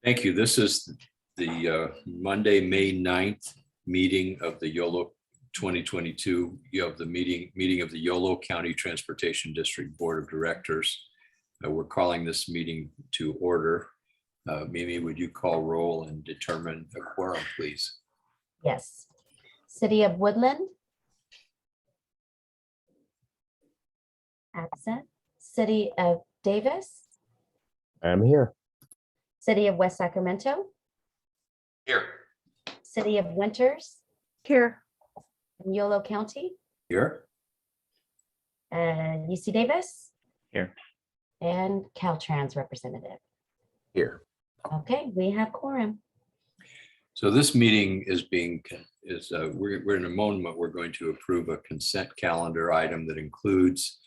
Thank you. This is the Monday, May 9th meeting of the Yolo 2022. You have the meeting of the Yolo County Transportation District Board of Directors. We're calling this meeting to order. Mimi, would you call roll and determine the quorum, please? Yes. City of Woodland. Absent. City of Davis. I'm here. City of West Sacramento. Here. City of Winters. Here. Yolo County. Here. And UC Davis. Here. And Caltrans representative. Here. Okay, we have quorum. So this meeting we're in a moment, we're going to approve a consent calendar item that includes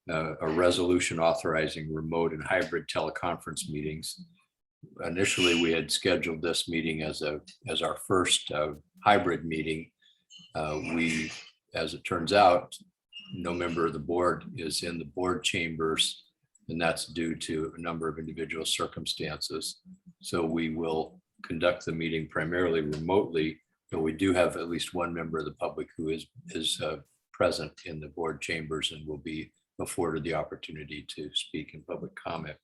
a resolution authorizing remote and hybrid teleconference meetings. Initially, we had scheduled this meeting as our first hybrid meeting. As it turns out, no member of the board is in the board chambers, and that's due to a number of individual circumstances. So we will conduct the meeting primarily remotely, but we do have at least one member of the public who is present in the board chambers and will be afforded the opportunity to speak in public comment.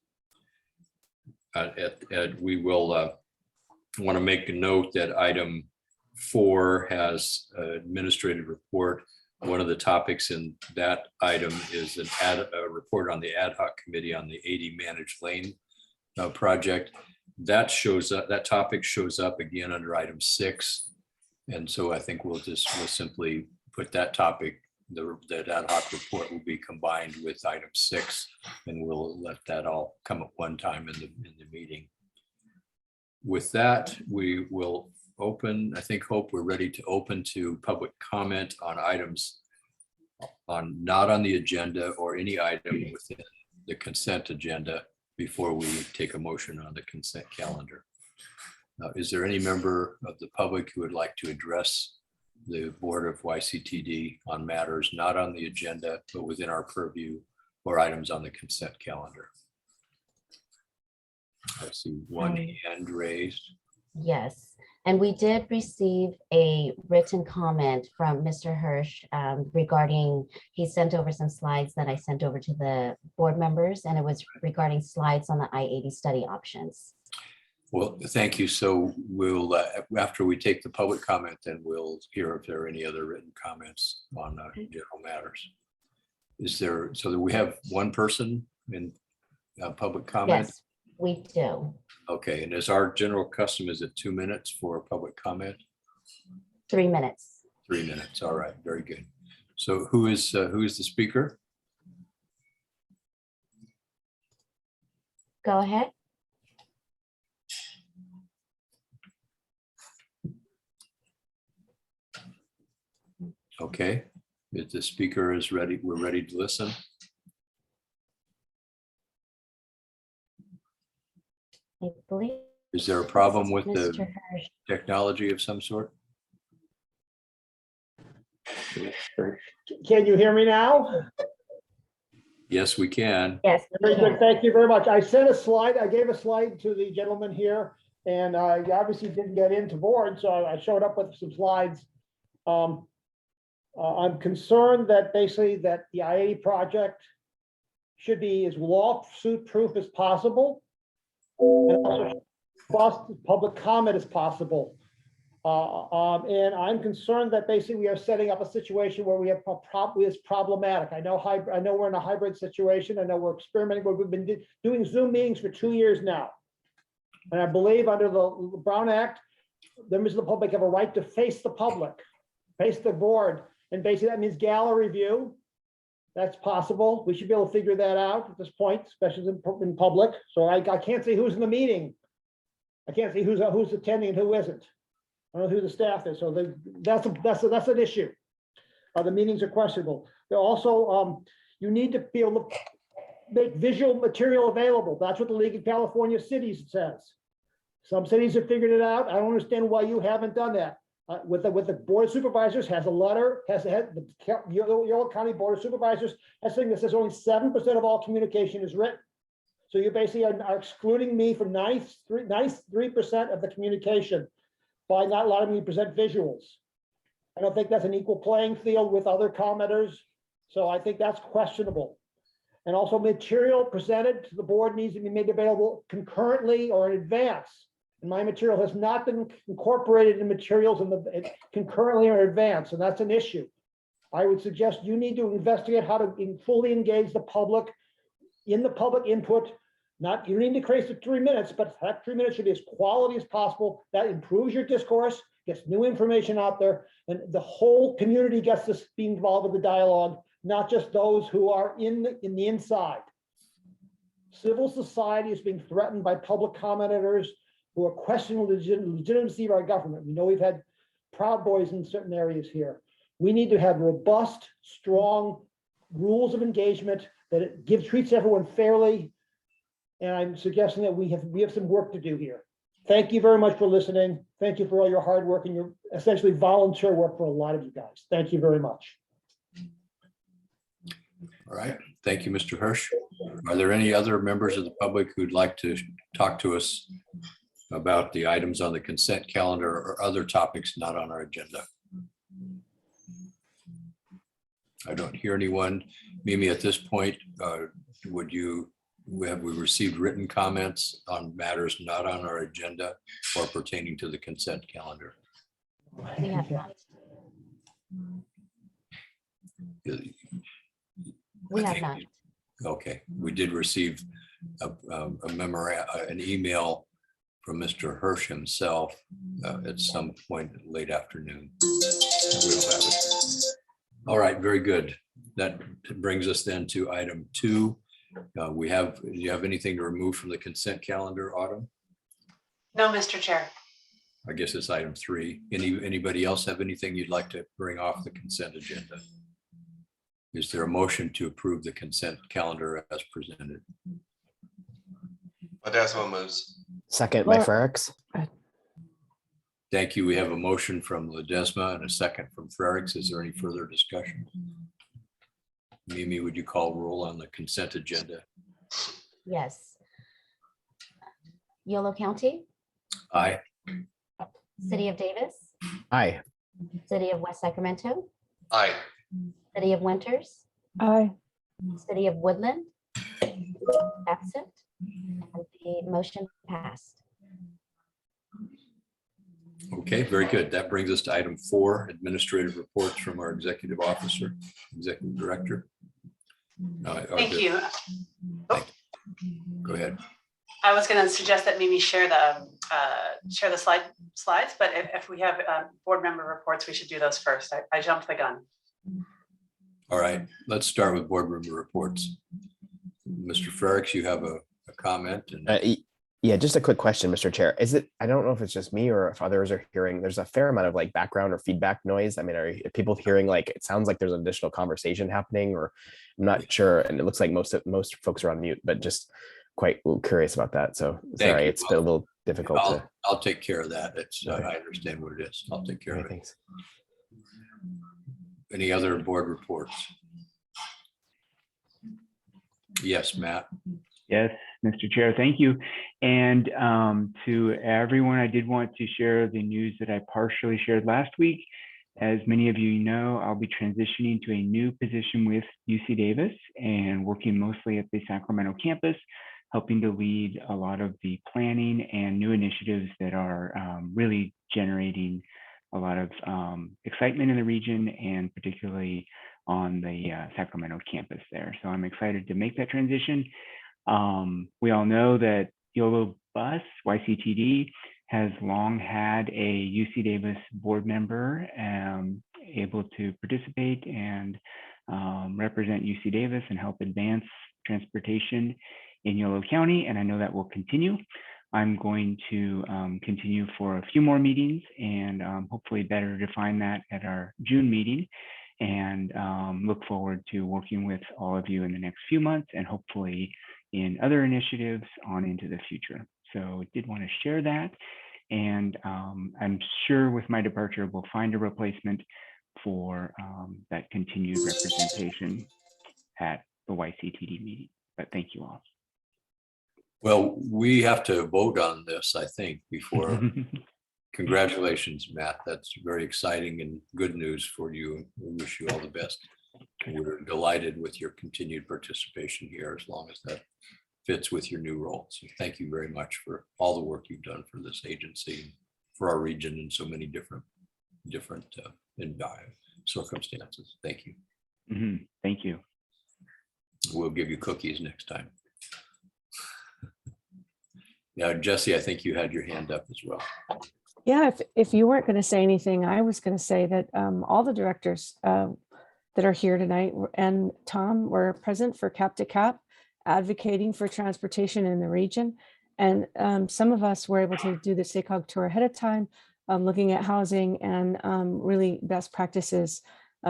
We will want to make a note that item 4 has an administrative report. One of the topics in that item is a report on the ad hoc committee on the 80 managed lane project. That topic shows up again under item 6. And so I think we'll simply put that topic, that ad hoc report will be combined with item 6, and we'll let that all come at one time in the meeting. With that, we will open, Hope, we're ready to open to public comment on items not on the agenda or any item within the consent agenda before we take a motion on the consent calendar. Is there any member of the public who would like to address the board of YCTD on matters not on the agenda, but within our purview or items on the consent calendar? I see one hand raised. Yes, and we did receive a written comment from Mr. Hirsch regarding, he sent over some slides that I sent over to the board members, and it was regarding slides on the I-80 study options. Well, thank you. So we'll, after we take the public comment, then we'll hear if there are any other written comments on general matters. So that we have one person in public comment? Yes, we do. Okay, and as our general custom, is it 2 minutes for public comment? 3 minutes. 3 minutes, all right, very good. So who is the speaker? Go ahead. Okay, if the speaker is ready, we're ready to listen. I believe. Is there a problem with Mr. the Hirsch. technology of some sort? Can you hear me now? Yes, we can. Yes. Very good. Thank you very much. I sent a slide. I gave a slide to the gentleman here, and I obviously didn't get into board, so I showed up with some slides. I'm concerned that basically that the I-80 project should be as lawsuit proof as possible, and also public comment as possible. And I'm concerned that basically we are setting up a situation where we have it's problematic. I know we're in a hybrid situation. I know we're experimenting, but we've been doing Zoom meetings for 2 years now. And I believe under the Brown Act, members of the public have a right to face the public, face the board. And basically that means gallery view. That's possible. We should be able to figure that out at this point, especially in public. So I can't see who's in the meeting. I can't see who's attending and who isn't. I don't know who the staff is. So that's an issue. The meetings are questionable. They're also, you need to be able to make visual material available. That's what the League of California Cities says. Some cities have figured it out. I don't understand why you haven't done that. With the Board of Supervisors has a letter, the Yolo County Board of Supervisors has something that says only 7% of all communication is written. So you basically are excluding me from 93% of the communication by not allowing me to present visuals. I don't think that's an equal playing field with other commenters. So I think that's questionable. And also material presented to the board needs to be made available concurrently or in advance. And my material has not been incorporated in materials concurrently or in advance, and that's an issue. I would suggest you need to investigate how to fully engage the public in the public input. Not, you need to create the 3 minutes, but that 3 minutes should be as quality as possible. That improves your discourse, gets new information out there, and the whole community gets to be involved with the dialogue, not just those who are in the inside. Civil society is being threatened by public commenters who are questioning the legitimacy of our government. We know we've had Proud Boys in certain areas here. We need to have robust, strong rules of engagement that treats everyone fairly. And I'm suggesting that we have some work to do here. Thank you very much for listening. Thank you for all your hard work and your essentially volunteer work for a lot of you guys. Thank you very much. All right. Thank you, Mr. Hirsch. Are there any other members of the public who'd like to talk to us about the items on the consent calendar or other topics not on our agenda? I don't hear anyone. Mimi, at this point, have we received written comments on matters not on our agenda or pertaining to the consent calendar? We have not. We have not. Okay, we did receive an email from Mr. Hirsch himself at some point late afternoon. We'll have it. All right, very good. That brings us then to item 2. Do you have anything to remove from the consent calendar, Autumn? No, Mr. Chair. I guess it's item 3. Anybody else have anything you'd like to bring off the consent agenda? Is there a motion to approve the consent calendar as presented? Ledesma moves. Second by Frericks. Thank you. We have a motion from Ledesma and a second from Frericks. Is there any further discussion? Mimi, would you call roll on the consent agenda? Yes. Yolo County, Aye. City of Davis, Aye. City of West Sacramento, Aye. City of Winters, Aye. City of Woodland, absent, and the motion passed. Okay, very good. That brings us to item 4, administrative reports from our executive officer, executive director. Thank you. Go ahead. I was going to suggest that Mimi share the slides, but if we have board member reports, we should do those first. I jumped the gun. All right, let's start with board member reports. Mr. Frericks, you have a comment? And Yeah, just a quick question, Mr. Chair. I don't know if it's just me or if others are hearing, there's a fair amount of like background or feedback noise. I mean, are people hearing like, it sounds like there's an additional conversation happening, or I'm not sure. And it looks like most folks are on mute, but just quite curious about that. So sorry, it's been a little difficult I'll take care of that. It's I understand what it is. I'll take care of it. Thanks. Any other board reports? Yes, Matt. Yes, Mr. Chair, thank you. And to everyone, I did want to share the news that I partially shared last week. As many of you know, I'll be transitioning to a new position with UC Davis and working mostly at the Sacramento campus, helping to lead a lot of the planning and new initiatives that are really generating a lot of excitement in the region, and particularly on the Sacramento campus there. So I'm excited to make that transition. We all know that Yolo Bus, YCTD, has long had a UC Davis board member able to participate and represent UC Davis and help advance transportation in Yolo County, and I know that will continue. I'm going to continue for a few more meetings and hopefully better define that at our June meeting, and look forward to working with all of you in the next few months and hopefully in other initiatives on into the future. So did want to share that. And I'm sure with my departure, we'll find a replacement for that continued representation at the YCTD meeting. But thank you all. Well, we have to vote on this, I think, before. Congratulations, Matt. That's very exciting and good news for you. We wish you all the best. We're delighted with your continued participation here as long as that fits with your new role. So thank you very much for all the work you've done for this agency, for our region in so many different circumstances. Thank you. Thank you. We'll give you cookies next time. Now, Jesse, I think you had your hand up as well. Yeah, if you weren't going to say anything, I was going to say that all the directors that are here tonight and Tom were present for Cap to Cap, advocating for transportation in the region. And some of us were able to do the SACOG tour ahead of time, looking at housing and really best practices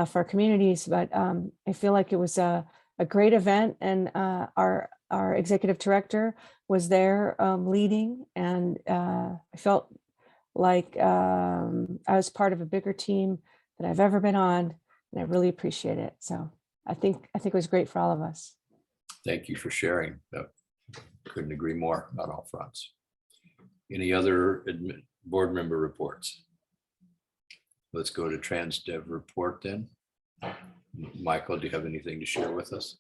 for our communities. But I feel like it was a great event, and our executive director was there leading, and I felt like I was part of a bigger team that I've ever been on, and I really appreciate it. So I think it was great for all of us. Thank you for sharing. Couldn't agree more on all fronts. Any other board member reports? Let's go to Transdev Report then. Michael, do you have anything to share with us?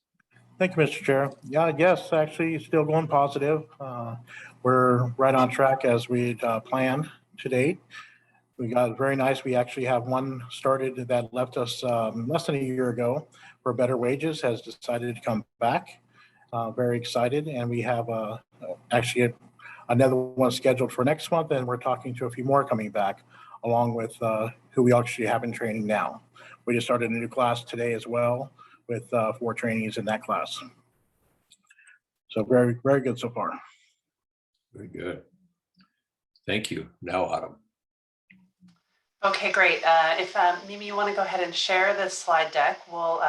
Thank you, Mr. Chair. Yeah, yes, actually still going positive. We're right on track as we'd planned to date. We got very nice. We actually have one started that left us less than a year ago for better wages, has decided to come back. Very excited. And we have actually another one scheduled for next month. And we're talking to a few more coming back, along with who we actually have in training now. We just started a new class today as well, with 4 trainees in that class. So very, very good so far. Very good. Thank you. Now, Autumn. Okay, great. If Mimi, you want to go ahead and share the slide deck, we'll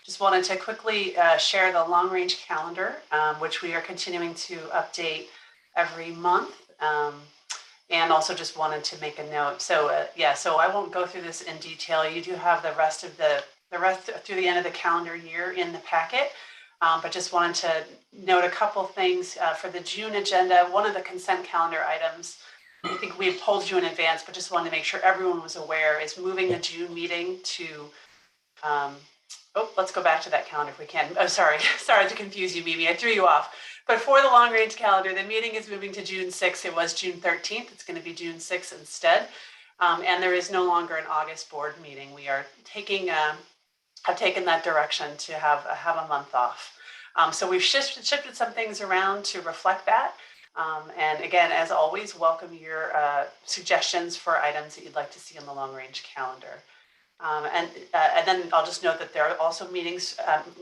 just wanted to quickly share the long range calendar, which we are continuing to update every month. And also just wanted to make a note. So yeah, so I won't go through this in detail. You do have the rest through the end of the calendar year in the packet. But just wanted to note a couple things for the June agenda. One of the consent calendar items, I think we told you in advance, but just wanted to make sure everyone was aware, is moving the June meeting to, let's go back to that calendar if we can. Oh, sorry to confuse you, Mimi, I threw you off. But for the long range calendar, the meeting is moving to June 6th. It was June 13th. It's going to be June 6th instead. And there is no longer an August board meeting. We are have taken that direction to have a month off. So we've shifted some things around to reflect that. And again, as always, welcome your suggestions for items that you'd like to see on the long range calendar. And then I'll just note that there are also meetings,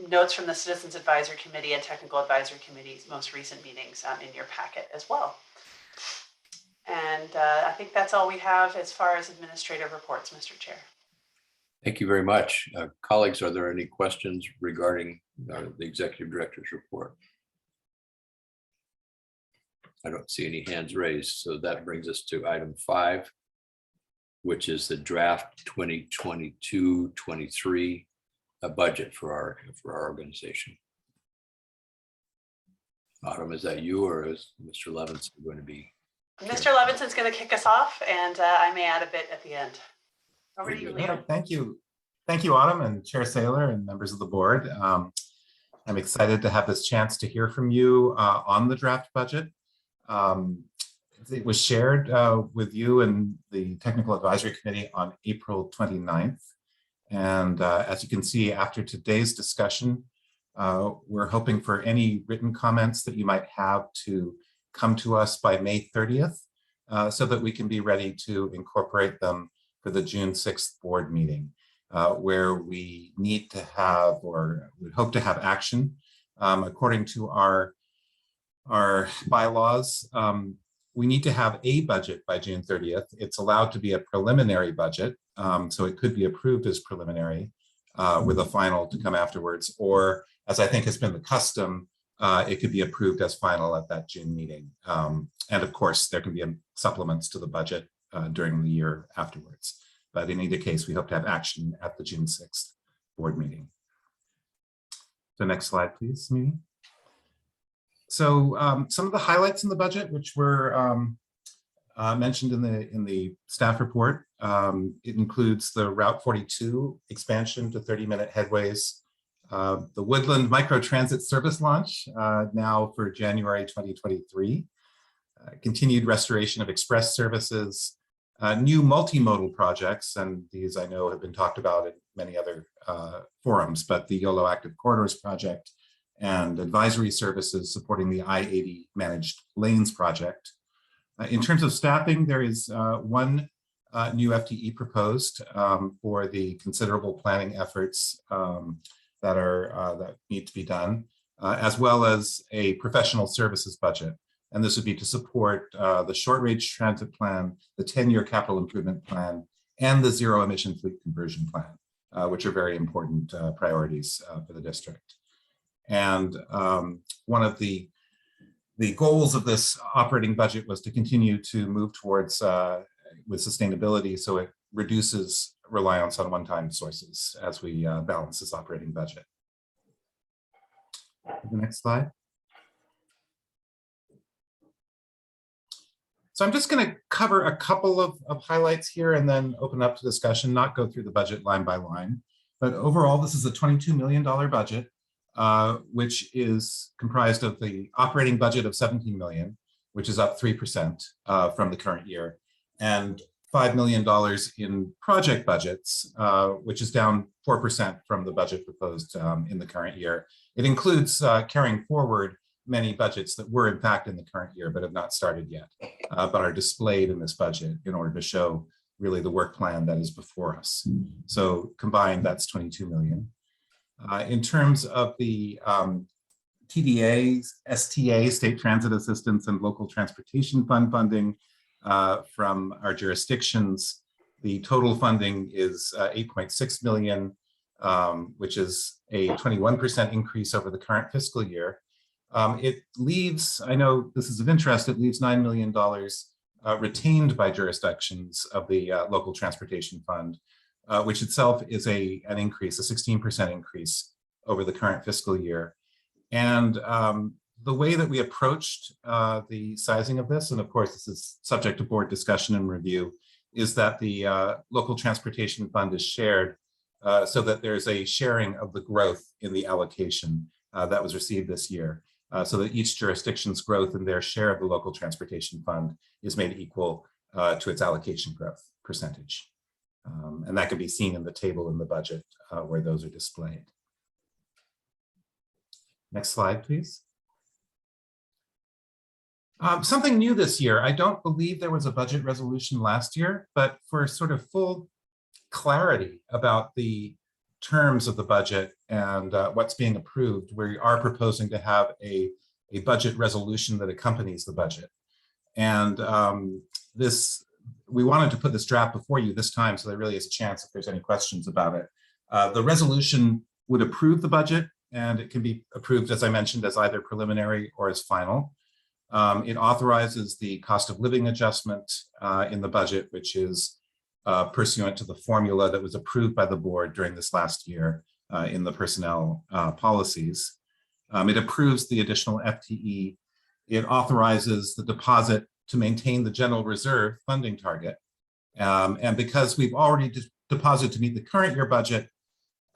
notes from the Citizens Advisory Committee and Technical Advisory Committee's most recent meetings in your packet as well. And I think that's all we have as far as administrative reports, Mr. Chair. Thank you very much. Colleagues, are there any questions regarding the Executive Director's report? I don't see any hands raised, so that brings us to item 5, which is the draft 2022-23 budget for our organization. Autumn, is that you, or is Mr. Levinson going to be? Mr. Levinson's going to kick us off, and I may add a bit at the end. Over to you, Leo. Thank you. Thank you, Autumn and Chair Saylor and members of the board. I'm excited to have this chance to hear from you on the draft budget. It was shared with you and the Technical Advisory Committee on April 29th. And as you can see, after today's discussion, we're hoping for any written comments that you might have to come to us by May 30th, so that we can be ready to incorporate them for the June 6th board meeting, where we need to have, or we hope to have action. According to our bylaws, we need to have a budget by June 30th. It's allowed to be a preliminary budget, so it could be approved as preliminary with a final to come afterwards, or as I think has been the custom, it could be approved as final at that June meeting. And of course, there can be supplements to the budget during the year afterwards. But in either case, we hope to have action at the June 6th board meeting. So next slide, please, Mimi. some of the highlights in the budget, which were mentioned in the staff report, it includes the Route 42 expansion to 30-minute headways, the Woodland Microtransit service launch now for January 2023, continued restoration of express services, new multimodal projects, and these I know have been talked about in many other forums, but the Yolo Active Corridors project and advisory services supporting the I-80 managed lanes project. In terms of staffing, there is one new FTE proposed for the considerable planning efforts that need to be done, as well as a professional services budget. And this would be to support the short-range transit plan, the 10-year capital improvement plan, and the zero-emission fleet conversion plan, which are very important priorities for the district. And one of the goals of this operating budget was to continue to move towards with sustainability, so it reduces reliance on one-time sources as we balance this operating budget. The next slide. So I'm just going to cover a couple of highlights here and then open up to discussion, not go through the budget line by line. But overall, this is a $22 million budget, which is comprised of the operating budget of $17 million, which is up 3% from the current year, and $5 million in project budgets, which is down 4% from the budget proposed in the current year. It includes carrying forward many budgets that were in fact in the current year but have not started yet, but are displayed in this budget in order to show really the work plan that is before us. So combined, that's 22 million. In terms of the TDA, STA, State Transit Assistance and Local Transportation Fund funding from our jurisdictions, the total funding is 8.6 million, which is a 21% increase over the current fiscal year. It leaves, I know this is of interest, it leaves $9 million retained by jurisdictions of the Local Transportation Fund, which itself is an increase, a 16% increase over the current fiscal year. And the way that we approached the sizing of this, and of course this is subject to board discussion and review, is that the Local Transportation Fund is shared so that there's a sharing of the growth in the allocation that was received this year. So that each jurisdiction's growth in their share of the Local Transportation Fund is made equal to its allocation growth percentage. And that can be seen in the table in the budget where those are displayed. Next slide, please. Something new this year. I don't believe there was a budget resolution last year, but for sort of full clarity about the terms of the budget and what's being approved, we are proposing to have a budget resolution that accompanies the budget. And we wanted to put this draft before you this time so there really is a chance if there's any questions about it. The resolution would approve the budget, and it can be approved, as I mentioned, as either preliminary or as final. It authorizes the cost of living adjustment in the budget, which is pursuant to the formula that was approved by the board during this last year in the personnel policies. It approves the additional FTE. It authorizes the deposit to maintain the general reserve funding target. And because we've already deposited to meet the current year budget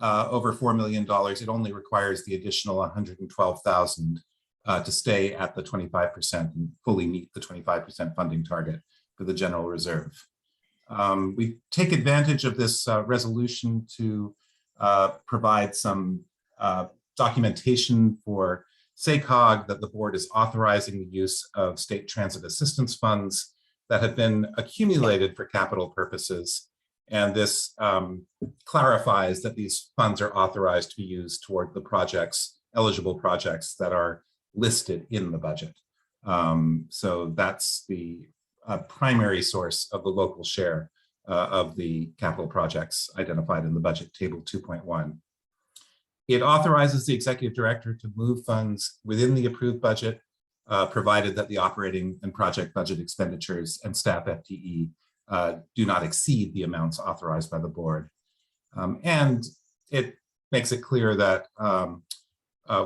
over $4 million, it only requires the additional 112,000 to stay at the 25% and fully meet the 25% funding target for the general reserve. We take advantage of this resolution to provide some documentation for SACOG that the board is authorizing the use of state transit assistance funds that have been accumulated for capital purposes. And this clarifies that these funds are authorized to be used toward the projects, eligible projects that are listed in the budget. So that's the primary source of the local share of the capital projects identified in the budget table 2.1. It authorizes the executive director to move funds within the approved budget, provided that the operating and project budget expenditures and staff FTE do not exceed the amounts authorized by the board. And it makes it clear that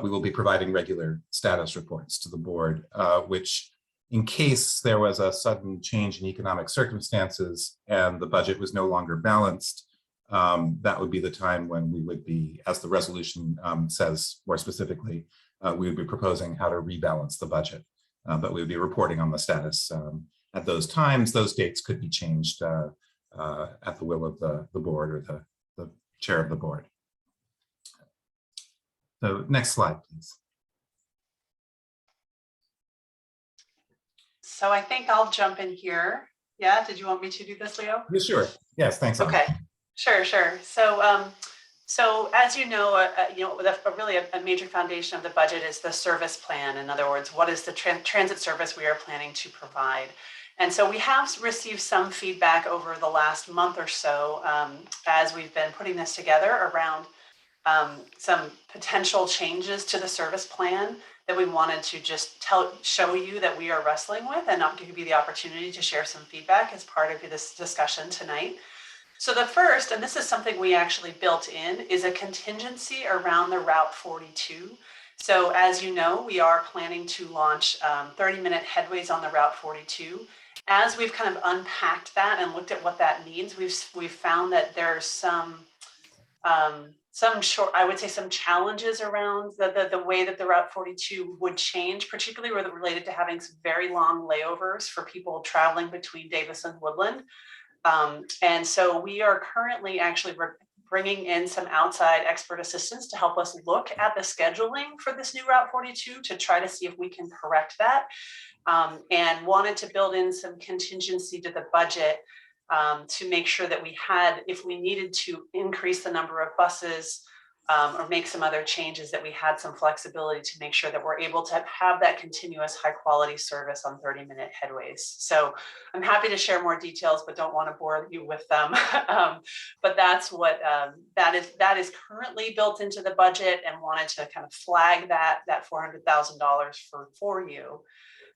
we will be providing regular status reports to the board, which in case there was a sudden change in economic circumstances and the budget was no longer balanced, that would be the time when we would be, as the resolution says more specifically, we would be proposing how to rebalance the budget. But we would be reporting on the status at those times. Those dates could be changed at the will of the board or the chair of the board. So next slide, please. So I think I'll jump in here. Yeah, did you want me to do this, Leo? Yeah, sure. Yes, thanks. Anna. Okay, sure. So as you know, really a major foundation of the budget is the service plan. In other words, what is the transit service we are planning to provide? And so we have received some feedback over the last month or so as we've been putting this together around some potential changes to the service plan that we wanted to just show you that we are wrestling with, and I'll give you the opportunity to share some feedback as part of this discussion tonight. So the first, and this is something we actually built in, is a contingency around the Route 42. So as you know, we are planning to launch 30-minute headways on the Route 42. As we've kind of unpacked that and looked at what that means, we've found that there's some challenges around the way that the Route 42 would change, particularly related to having some very long layovers for people traveling between Davis and Woodland. And so we are currently actually bringing in some outside expert assistance to help us look at the scheduling for this new Route 42 to try to see if we can correct that, and wanted to build in some contingency to the budget to make sure that we had, if we needed to increase the number of buses or make some other changes, that we had some flexibility to make sure that we're able to have that continuous high quality service on 30-minute headways. So I'm happy to share more details, but don't want to bore you with them. But that's what that is currently built into the budget, and wanted to kind of flag that $400,000 for you.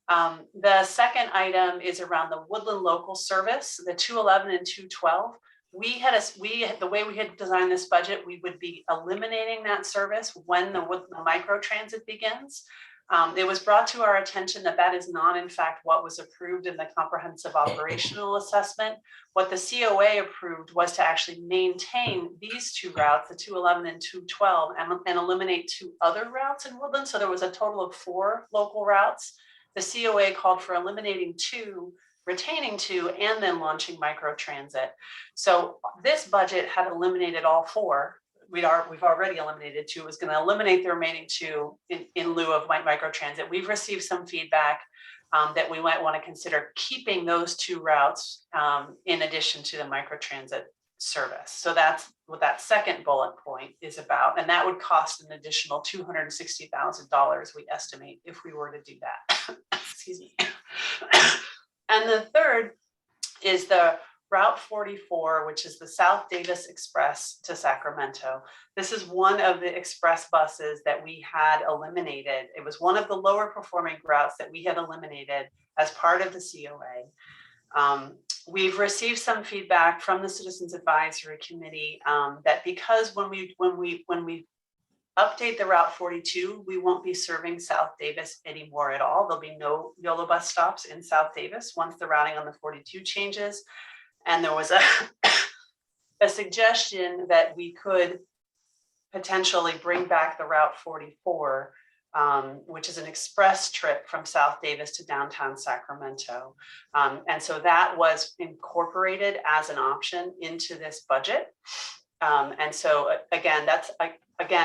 The second item is around the Woodland local service, the 211 and 212. The way we had designed this budget, we would be eliminating that service when the micro transit begins. It was brought to our attention that that is not, in fact, what was approved in the comprehensive operational assessment. What the COA approved was to actually maintain these two routes, the 211 and 212, and eliminate two other routes in Woodland. So there was a total of 4 local routes. The COA called for eliminating 2, retaining 2, and then launching microtransit. So this budget had eliminated all 4. We've already eliminated 2. It was going to eliminate the remaining 2 in lieu of microtransit. We've received some feedback that we might want to consider keeping those 2 routes in addition to the microtransit service. So that's what that second bullet point is about. And that would cost an additional $260,000, we estimate, if we were to do that. Excuse me. And the third is the Route 44, which is the South Davis Express to Sacramento. This is one of the express buses that we had eliminated. It was one of the lower performing routes that we had eliminated as part of the COA. We've received some feedback from the Citizens Advisory Committee that because when we update the Route 42, we won't be serving South Davis anymore at all. There'll be no Yolo bus stops in South Davis once the routing on the 42 changes. And there was a suggestion that we could potentially bring back the Route 44, which is an express trip from South Davis to downtown Sacramento. And so that was incorporated as an option into this budget. And so again, that's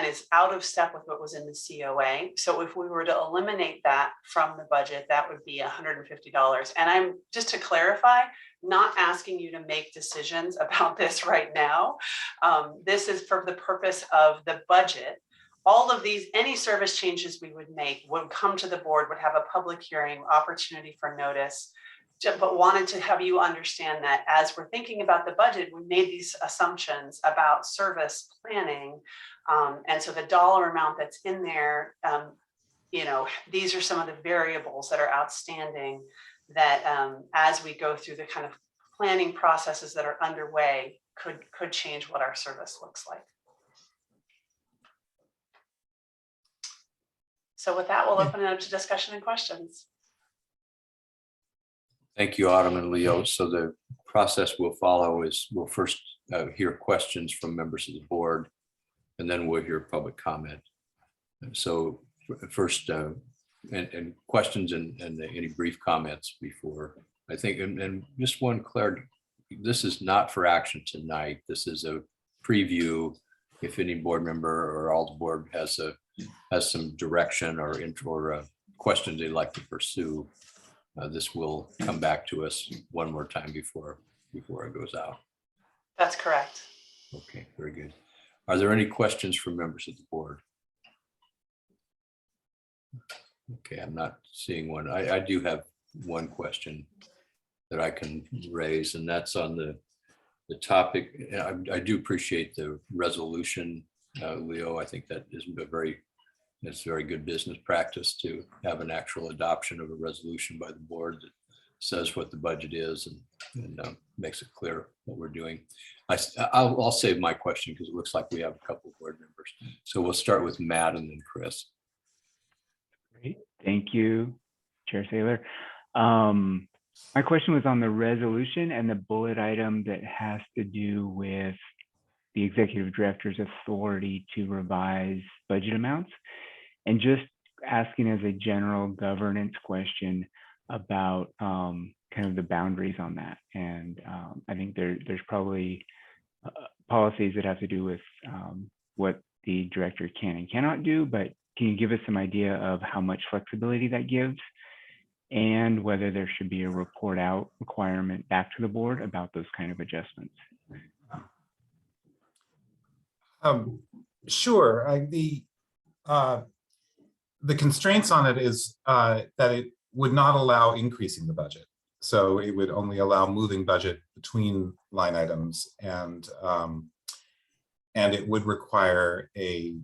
is out of step with what was in the COA. So if we were to eliminate that from the budget, that would be $150. And I'm, just to clarify, not asking you to make decisions about this right now. This is for the purpose of the budget. All of these, any service changes we would make would come to the board, would have a public hearing, opportunity for notice, but wanted to have you understand that as we're thinking about the budget, we made these assumptions about service planning. And so the dollar amount that's in there, these are some of the variables that are outstanding that as we go through the kind of planning processes that are underway could change what our service looks like. So with that, we'll open it up to discussion and questions. Thank you, Autumn and Leo. So the process we'll follow is we'll first hear questions from members of the board, and then we'll hear public comment. So first, and questions and any brief comments before, I think, and just one clarity, this is not for action tonight. This is a preview. If any board member or all the board has some direction or questions they'd like to pursue, this will come back to us one more time before it goes out. That's correct. Okay, very good. Are there any questions from members of the board? Okay, I'm not seeing one. I do have one question that I can raise, and that's on the topic. I do appreciate the resolution, Leo. I think that is it's very good business practice to have an actual adoption of a resolution by the board that says what the budget is and makes it clear what we're doing. I'll save my question because it looks like we have a couple of board members. So we'll start with Matt and then Chris. Great, thank you, Chair Saylor. My question was on the resolution and the bullet item that has to do with the executive director's authority to revise budget amounts, and just asking as a general governance question about kind of the boundaries on that. And I think there's probably policies that have to do with what the director can and cannot do, but can you give us some idea of how much flexibility that gives, and whether there should be a report out requirement back to the board about those kind of adjustments? Sure. The constraints on it is that it would not allow increasing the budget. So it would only allow moving budget between line items, and it would require a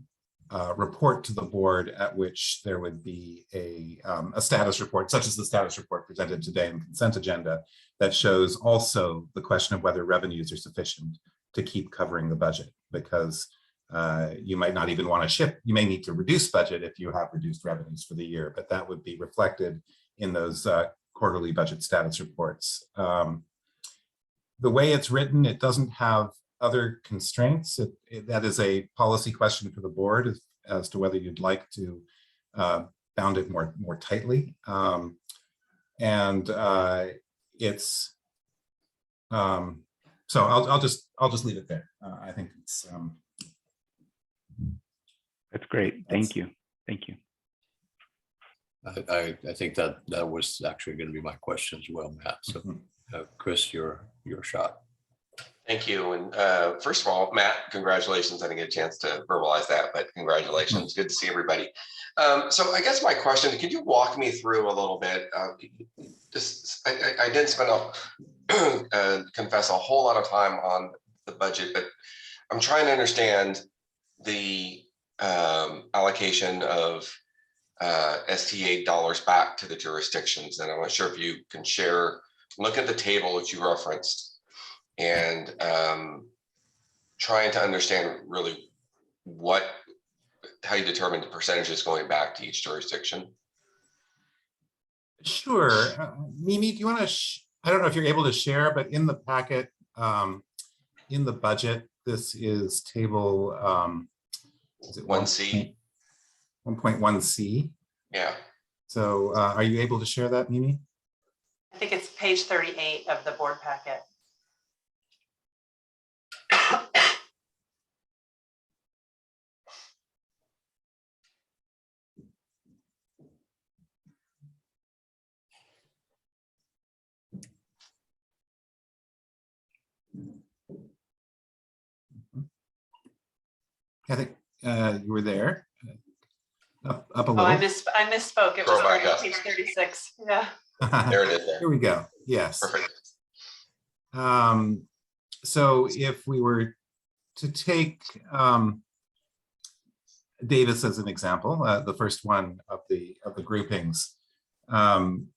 report to the board at which there would be a status report, such as the status report presented today in the consent agenda, that shows also the question of whether revenues are sufficient to keep covering the budget, because you might not even want to shift. You may need to reduce budget if you have reduced revenues for the year, but that would be reflected in those quarterly budget status reports. The way it's written, it doesn't have other constraints. That is a policy question for the board as to whether you'd like to bound it more tightly. So I'll just leave it there. I think it's That's great. Thank you. Thank you. I think that was actually going to be my question as well, Matt. So Chris, your shot. Thank you. And first of all, Matt, congratulations. I didn't get a chance to verbalize that, but congratulations. Good to see everybody. So I guess my question, could you walk me through a little bit? I didn't spend confess a whole lot of time on the budget, but I'm trying to understand the allocation of STA dollars back to the jurisdictions. And I'm not sure if you can share, look at the table that you referenced, and trying to understand really how you determine the percentages going back to each jurisdiction. Sure. Mimi, do you want to, I don't know if you're able to share, but in the packet, in the budget, this is table, is it 1C? 1.1C. Yeah. So are you able to share that, Mimi? I think it's page 38 of the board packet. I think you were there. Up a Oh, little. I misspoke. It was Scroll back on up. page 36. Yeah. There it is. There. Here we go. Yes. Perfect. So if we were to take Davis as an example, the first one of the groupings, and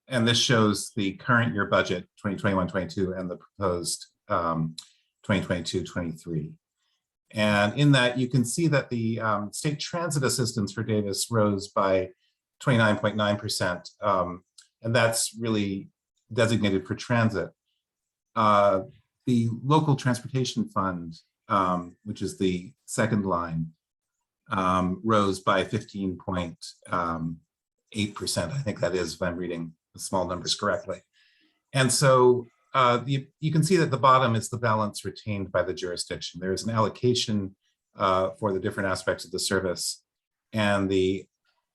this shows the current year budget 2021-22 and the proposed 2022-23. And in that, you can see that the state transit assistance for Davis rose by 29.9%. And that's really designated for transit. The local transportation fund, which is the second line, rose by 15.8%. I think that is, if I'm reading the small numbers correctly. And so you can see that the bottom is the balance retained by the jurisdiction. There is an allocation for the different aspects of the service, and the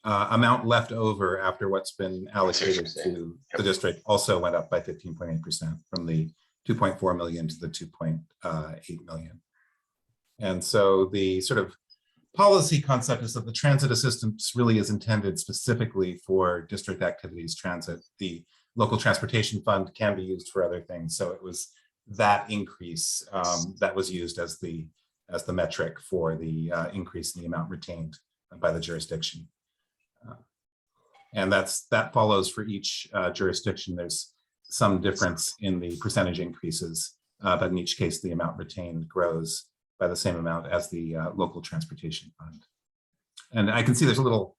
amount left over after what's been allocated to the district also went up by 15.8% from the 2.4 million to the 2.8 million. And so the sort of policy concept is that the transit assistance really is intended specifically for district activities transit. The local transportation fund can be used for other things. So it was that increase that was used as the metric for the increase in the amount retained by the jurisdiction. And that follows for each jurisdiction. There's some difference in the percentage increases, but in each case, the amount retained grows by the same amount as the local transportation fund. And I can see there's a little,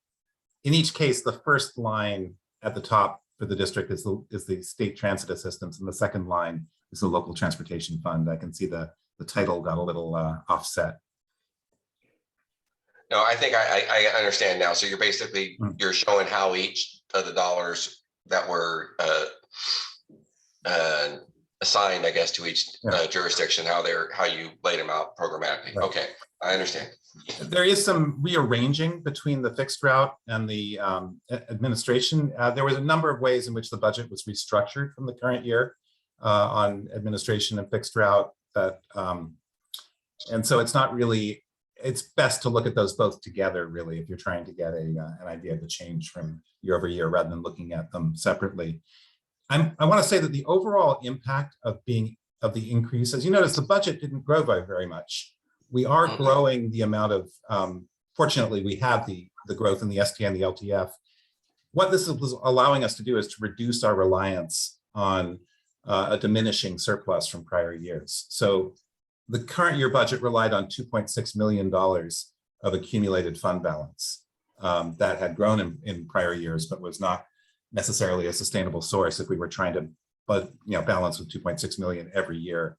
in each case, the first line at the top for the district is the state transit assistance, and the second line is the local transportation fund. I can see the title got a little offset. No, I think I understand now. So you're basically, you're showing how each of the dollars that were assigned, I guess, to each jurisdiction, how you laid them out programmatically. Right. Okay, I understand. There is some rearranging between the fixed route and the administration. There was a number of ways in which the budget was restructured from the current year on administration and fixed route. And so it's not really, it's best to look at those both together, really, if you're trying to get an idea of the change from year over year rather than looking at them separately. I want to say that the overall impact of the increase, as you notice, the budget didn't grow by very much. We are growing the amount of, fortunately, we have the growth in the ST and the LTF. What this is allowing us to do is to reduce our reliance on a diminishing surplus from prior years. So the current year budget relied on $2.6 million of accumulated fund balance that had grown in prior years, but was not necessarily a sustainable source. If we were trying to balance with 2.6 million every year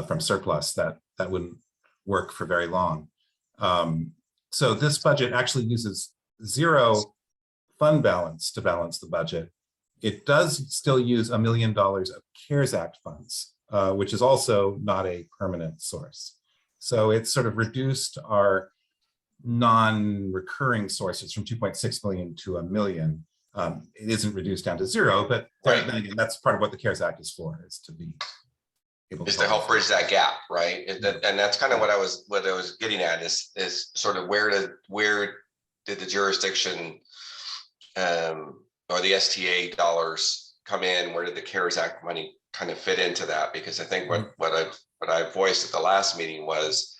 from surplus, that wouldn't work for very long. So this budget actually uses zero fund balance to balance the budget. It does still use $1 million of CARES Act funds, which is also not a permanent source. So it's sort of reduced our non-recurring sources from 2.6 million to $1 million. It isn't reduced down to zero, but right. Again, that's part of what the CARES Act is for, is to be able to help bridge that gap, right? And that's kind of what I was getting at is sort of where did the jurisdiction or the STA dollars come in? Where did the CARES Act money kind of fit into that? Because I think what I voiced at the last meeting was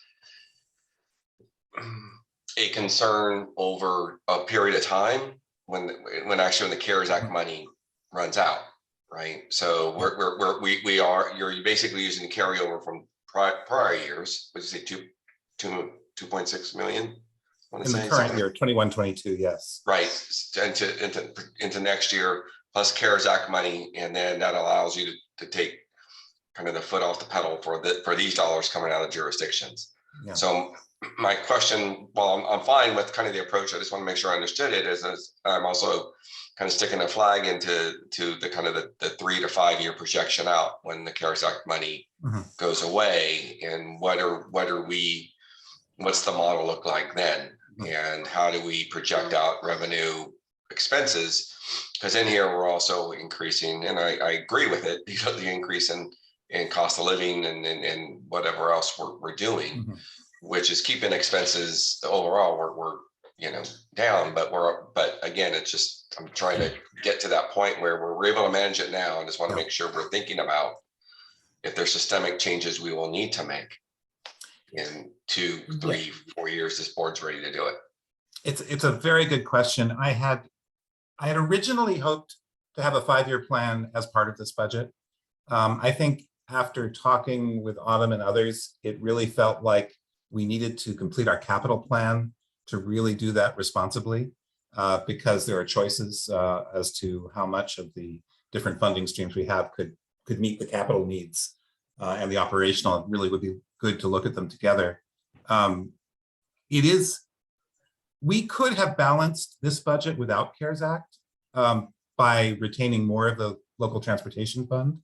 a concern over a period of time when the CARES Act money runs out, right? So you're basically using the carryover from prior years. Would you say 2.6 million? In the current year, 21-22, yes. Right, into next year, plus CARES Act money, and then that allows you to take kind of the foot off the pedal for these dollars coming out of jurisdictions. Yeah. So my question, well, I'm fine with kind of the approach. I just want to make sure I understood it. Is I'm also kind of sticking a flag into the kind of the 3 to 5 year projection out when the CARES Act money goes away, and what's the model look like then, and how do we project out revenue expenses? Because in here we're also increasing, and I agree with it, the increase in cost of living and whatever else we're doing. Which is keeping expenses overall we're down, but again, it's just, I'm trying to get to that point where we're able to manage it now, and just want to make sure we're thinking about if there's systemic changes we will need to make in 2, 3, 4 years. This board's ready to do it. It's a very good question. I had originally hoped to have a 5-year plan as part of this budget. I think after talking with Autumn and others, it really felt like we needed to complete our capital plan to really do that responsibly, because there are choices as to how much of the different funding streams we have could meet the capital needs and the operational. It really would be good to look at them together. We could have balanced this budget without CARES Act by retaining more of the local transportation fund.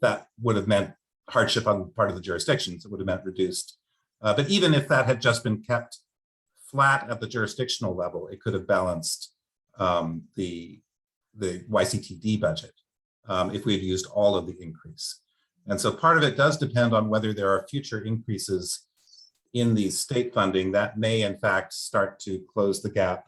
That would have meant hardship on the part of the jurisdictions. It would have meant reduced. But even if that had just been kept flat at the jurisdictional level, it could have balanced the YCTD budget if we had used all of the increase. And so part of it does depend on whether there are future increases in the state funding that may in fact start to close the gap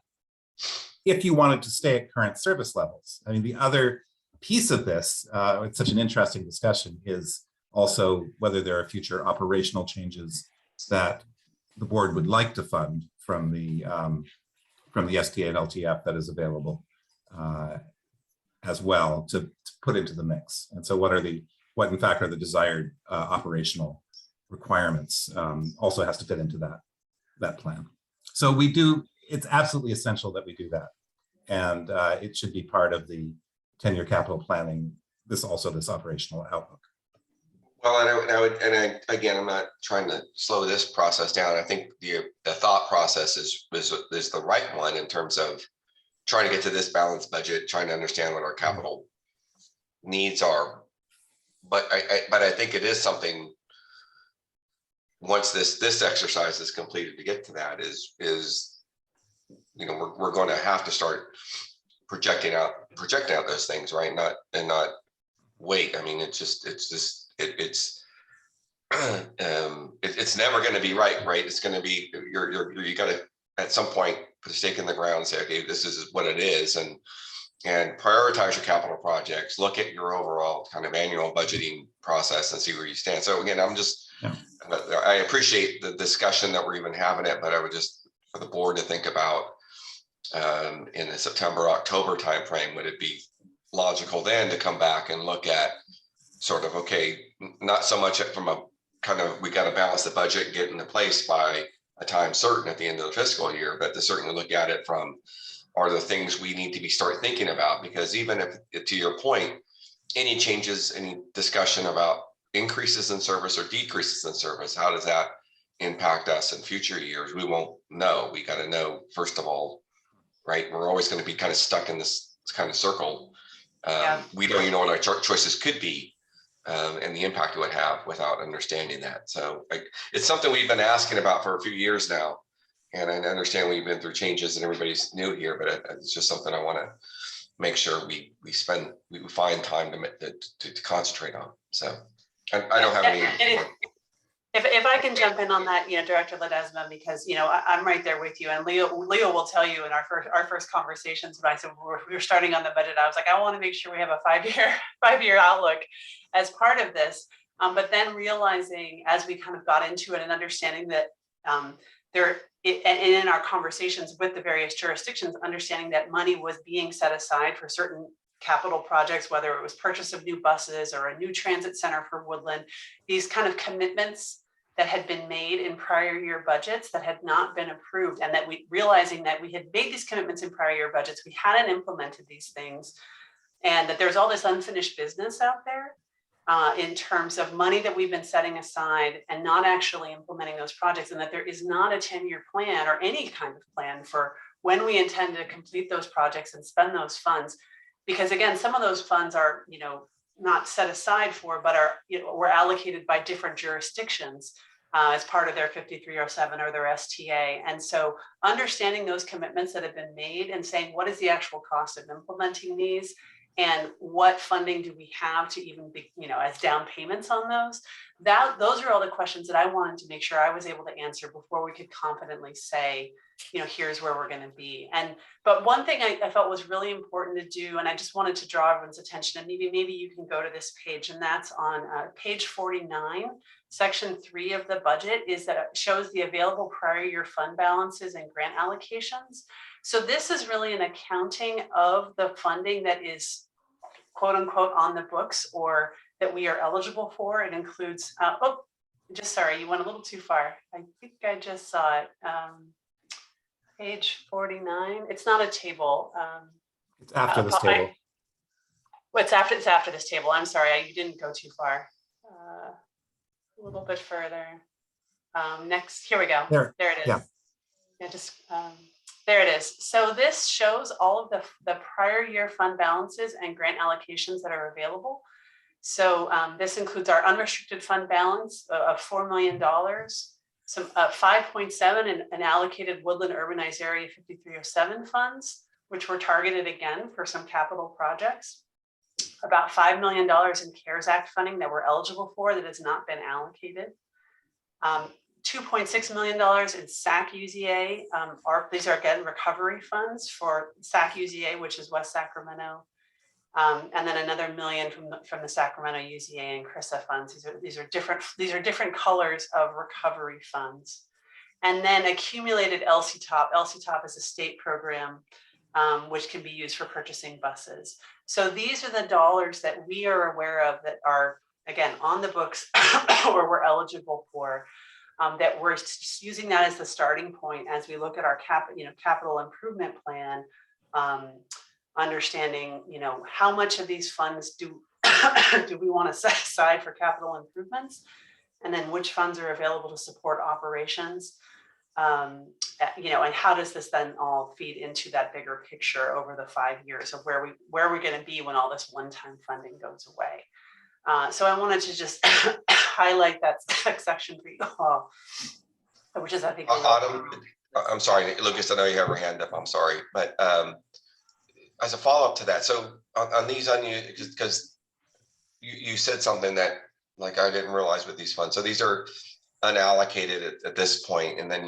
if you wanted to stay at current service levels. I mean, the other piece of this, it's such an interesting discussion, is also whether there are future operational changes that the board would like to fund from the STA and LTF that is available as well to put into the mix. And so what in fact are the desired operational requirements also has to fit into that plan. So it's absolutely essential that we do that. And it should be part of the 10-year capital planning, this operational outlook. Well, again, I'm not trying to slow this process down. I think the thought process is the right one in terms of trying to get to this balanced budget, trying to understand what our capital needs are. But I think it is something, once this exercise is completed to get to that, is we're going to have to start projecting out those things, right? Not wait. I mean, it's never going to be right? It's going to be, you got to at some point put a stake in the ground and say, okay, this is what it is, and prioritize your capital projects, look at your overall kind of annual budgeting process and see where you stand. So again, I appreciate the discussion that we're even having it, but I would just, for the board to think about in the September, October timeframe, would it be logical then to come back and look at sort of, okay, not so much from a kind of, we got to balance the budget, get into place by a time certain at the end of the fiscal year, but to certainly look at it from, are the things we need to start thinking about? Because even if, to your point, any changes, any discussion about increases in service or decreases in service, how does that impact us in future years? We won't know. We got to know, first of all, right? We're always going to be kind of stuck in this kind of circle. We don't even know what our choices could be and the impact it would have without understanding that. So it's something we've been asking about for a few years now. And I understand we've been through changes and everybody's new here, but it's just something I want to make sure we find time to concentrate on. So I don't have any. If I can jump in on that, Director Ledesma, because I'm right there with you, and Leo will tell you in our first conversations when I said we were starting on the budget, I was like, I want to make sure we have a five-year outlook as part of this. But then realizing as we kind of got into it and understanding that and in our conversations with the various jurisdictions, understanding that money was being set aside for certain capital projects, whether it was purchase of new buses or a new transit center for Woodland, these kind of commitments that had been made in prior year budgets that had not been approved, and that realizing that we had made these commitments in prior year budgets, we hadn't implemented these things, and that there's all this unfinished business out there in terms of money that we've been setting aside and not actually implementing those projects, and that there is not a 10-year plan or any kind of plan for when we intend to complete those projects and spend those funds. Because again, some of those funds are, not set aside for, but are, were allocated by different jurisdictions as part of their 5307 or their STA. And so understanding those commitments that have been made and saying, what is the actual cost of implementing these? And what funding do we have to even be, as down payments on those? Those are all the questions that I wanted to make sure I was able to answer before we could confidently say, here's where we're going to be. But one thing I felt was really important to do, and I just wanted to draw everyone's attention, and maybe you can go to this page, and that's on page 49, section 3 of the budget, is that it shows the available prior year fund balances and grant allocations. So this is really an accounting of the funding that is quote unquote on the books or that we are eligible for. It includes, just, sorry, you went a little too far. I think I just saw it. Page 49. It's not a table. It's after this table. It's after this table. I'm sorry, you didn't go too far. A little bit further. Next, here we go. There it is. Yeah. Yeah, just there it is. So this shows all of the prior year fund balances and grant allocations that are available. So this includes our unrestricted fund balance of $4 million, some 5.7 in an allocated woodland urbanized area 5307 funds, which were targeted again for some capital projects. About $5 million in CARES Act funding that we're eligible for that has not been allocated. $2.6 million in SAC UZA. These are again recovery funds for SAC UZA, which is West Sacramento. And then another $1 million from the Sacramento UZA and CRISA funds. These are different colors of recovery funds. And then accumulated LCTOP. LCTOP is a state program which can be used for purchasing buses. So these are the dollars that we are aware of that are, again, on the books or we're eligible for, that we're using that as the starting point as we look at our capital improvement plan, understanding, how much of these funds do we want to set aside for capital improvements, and then which funds are available to support operations. And how does this then all feed into that bigger picture over the 5 years of where we're going to be when all this one-time funding goes away. So I wanted to just highlight that section for you all, which is, I think, Autumn, I'm sorry, Lucas, I know you have your hand up. I'm sorry, but as a follow-up to that, so on these because you said something that like I didn't realize with these funds. So these are unallocated at this point, and then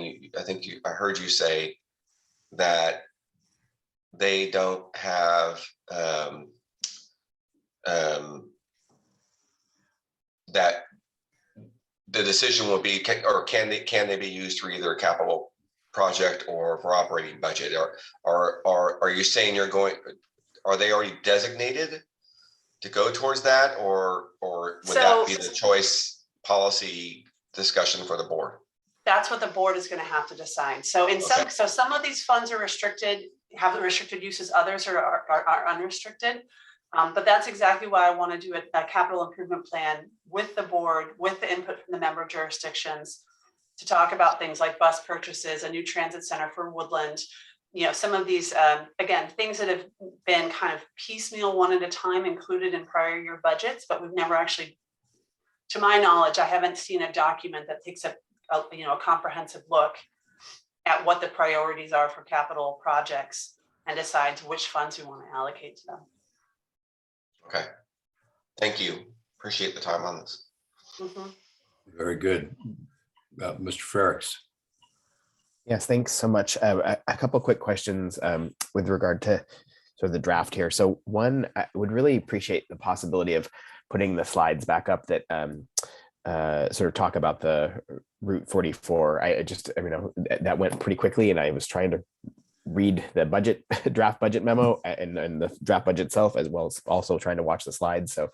I heard you say that they don't have that the decision will be can they be used for either a capital project or for operating budget, or are you saying are they already designated to go towards that, or would that be the choice policy discussion for the board? That's what the board is going to have to decide. So some of these funds are restricted, have the restricted uses, others are unrestricted. But that's exactly why I want to do a capital improvement plan with the board, with the input from the member jurisdictions, to talk about things like bus purchases, a new transit center for Woodland. Some of these, again, things that have been kind of piecemeal, one at a time, included in prior year budgets, but we've never actually, to my knowledge, I haven't seen a document that takes a comprehensive look at what the priorities are for capital projects and decides which funds we want to allocate to them. Okay, thank you. Appreciate the time on this. Mm-hmm. Very good. Mr. Ferricks. Yes, thanks so much. A couple quick questions with regard to sort of the draft here. So one, I would really appreciate the possibility of putting the slides back up that sort of talk about the Route 44. That went pretty quickly, and I was trying to read the draft budget memo and the draft budget itself, as well as also trying to watch the slides. So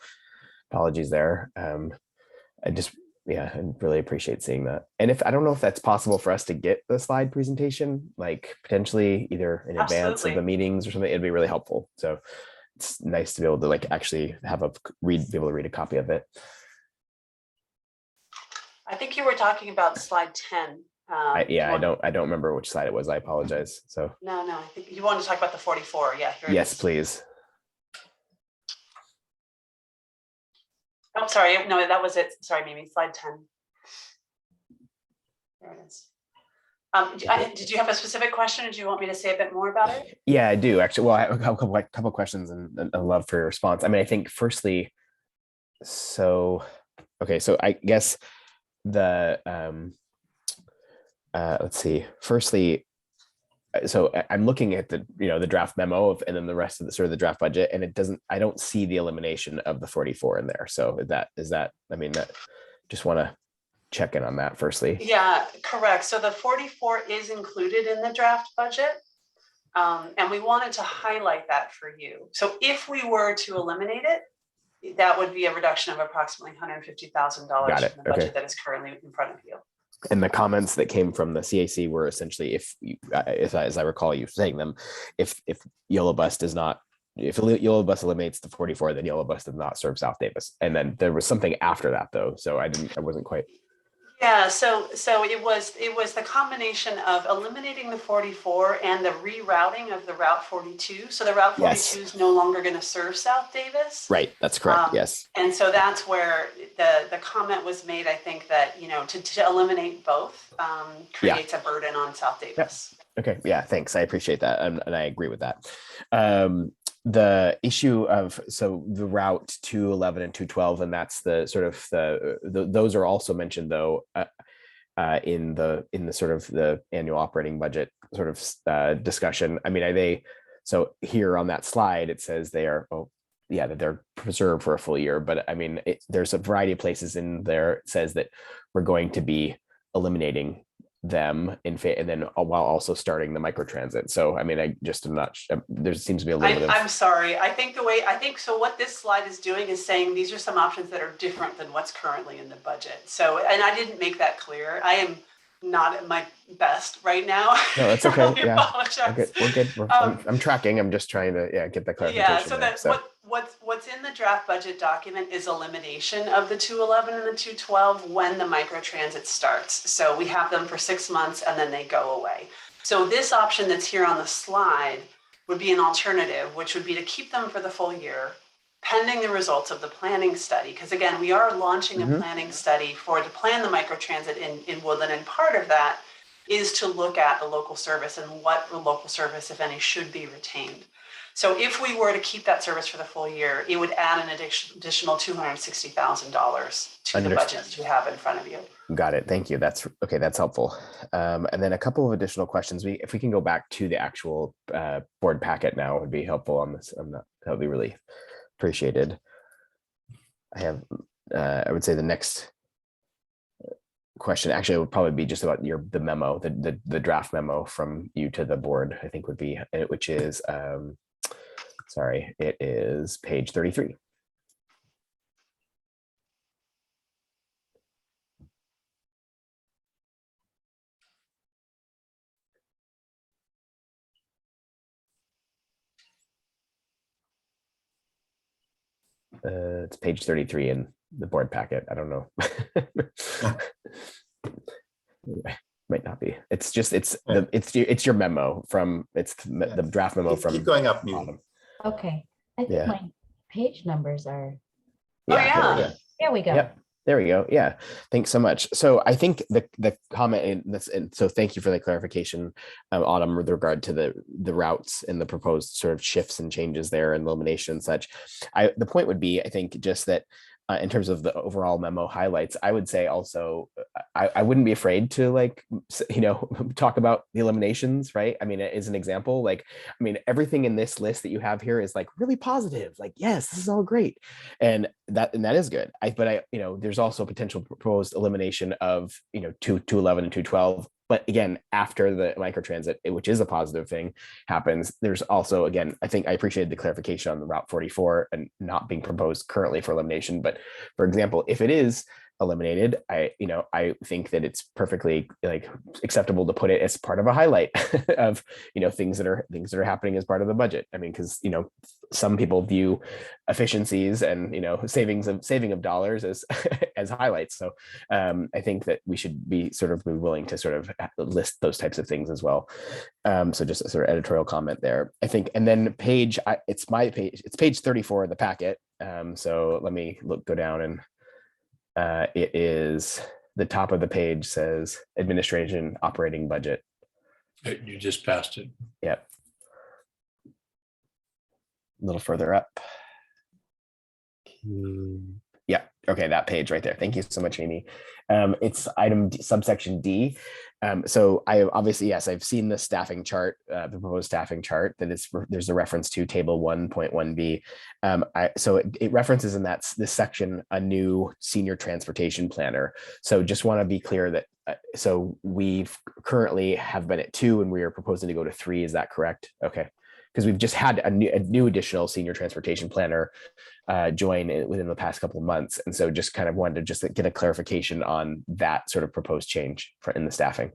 apologies there. I really appreciate seeing that. And I don't know if that's possible for us to get the slide presentation, like potentially either in advance of the meetings or something, it'd be really helpful. So it's nice to be able to actually be able to read a copy of it. I think you were talking about slide 10. I don't remember which slide it was. I apologize. So no, I think you wanted to talk about the 44. Yeah. Yes, please. Oh, sorry. No, that was it. Sorry, Mimi. Slide 10. There it is. Did you have a specific question? Or do you want me to say a bit more about it? Yeah, I do actually. Well, I have a couple questions and I'd love for your response. I think firstly, so I guess the let's see. Firstly, so I'm looking at the draft memo and then the rest of the draft budget, and I don't see the elimination of the 44 in there. So that just want to check in on that firstly. Yeah, correct. So the 44 is included in the draft budget. And we wanted to highlight that for you. So if we were to eliminate it, that would be a reduction of approximately $150,000 Got it. from the budget that is currently in front of you. And the comments that came from the CAC were essentially, if you, as I recall you saying them, if Yolo Bus does not, if Yolo Bus eliminates the 44, then Yolo Bus does not serve South Davis. And then there was something after that though, so I wasn't quite. Yeah, so it was the combination of eliminating the 44 and the rerouting of the Route 42. So the Route 42 is no longer going to serve South Davis. Right, that's correct. Yes. And so that's where the comment was made. I think that, you know, to eliminate both creates a burden on South Davis. Yep. Okay. Yeah. Thanks. I appreciate that, and I agree with that. The issue of the route 211 and 212, and that's the sort of those are also mentioned though in the sort of the annual operating budget sort of discussion. I mean, are they, so here on that slide it says they are, oh yeah, that they're preserved for a full year, but I mean there's a variety of places in there it says that we're going to be eliminating them and then while also starting the microtransit. So I mean, I just am not, there seems to be a little bit of, I'm sorry, I think so what this slide is doing is saying these are some options that are different than what's currently in the budget. So, and I didn't make that clear. I am not at my best right now. No, that's okay. Really Yeah, apologize. we're good. I'm tracking. I'm just trying to get that clarification. Yeah, so what's in the draft budget document is elimination of the 211 and the 212 when the microtransit starts. So we have them for 6 months and then they go away. So this option that's here on the slide would be an alternative, which would be to keep them for the full year, pending the results of the planning study. Because again, we are launching a planning study to plan the microtransit in Woodland, and part of that is to look at the local service and what the local service, if any, should be retained. So if we were to keep that service for the full year, it would add an additional $260,000 to the budget that you have in front of you. Got it. Thank you. That's okay. That's helpful. And then a couple of additional questions. If we can go back to the actual board packet now, would be helpful on this. That would be really appreciated. I have, I would say the next question actually would probably be just about the memo, the draft memo from you to the board, I think would be, which is, sorry, it is page 33. It's page 33 in the board packet. I don't know. Might not be. It's just it's your memo from the draft memo from. Keep going up. Okay, I think my page numbers are. Yeah. Here we go. Yep. There we go. Yeah. Thanks so much. So I think the comment in this, and so thank you for the clarification, Autumn, with regard to the routes and the proposed sort of shifts and changes there and elimination and such. The point would be, I think, just that in terms of the overall memo highlights, I would say also, I wouldn't be afraid to talk about the eliminations, right? I mean, as an example, everything in this list that you have here is really positive. Yes, this is all great. And that is good. But there's also potential proposed elimination of, 211 and 212. But again, after the microtransit, which is a positive thing, happens, there's also, again, I think I appreciated the clarification on the Route 44 and not being proposed currently for elimination. But for example, if it is eliminated, I think that it's perfectly acceptable to put it as part of a highlight of things that are happening as part of the budget. I mean, because some people view efficiencies and saving of dollars as as highlights. So I think that we should be willing to sort of list those types of things as well. So just a sort of editorial comment there, I think. And then it's page 34 of the packet. So let me go down and it is the top of the page says administration operating budget. You just passed it. Yep. A little further up. Yeah. Okay. That page right there. Thank you so much, Amy. It's item subsection D. So I obviously, yes, I've seen the staffing chart, the proposed staffing chart that there's a reference to table 1.1b. So it references in this section, a new senior transportation planner. So just want to be clear that, so we've currently have been at 2 and we are proposing to go to 3. Is that correct? Okay. because we've just had a new additional senior transportation planner join within the past couple of months. And so just kind of wanted to just get a clarification on that sort of proposed change in the staffing.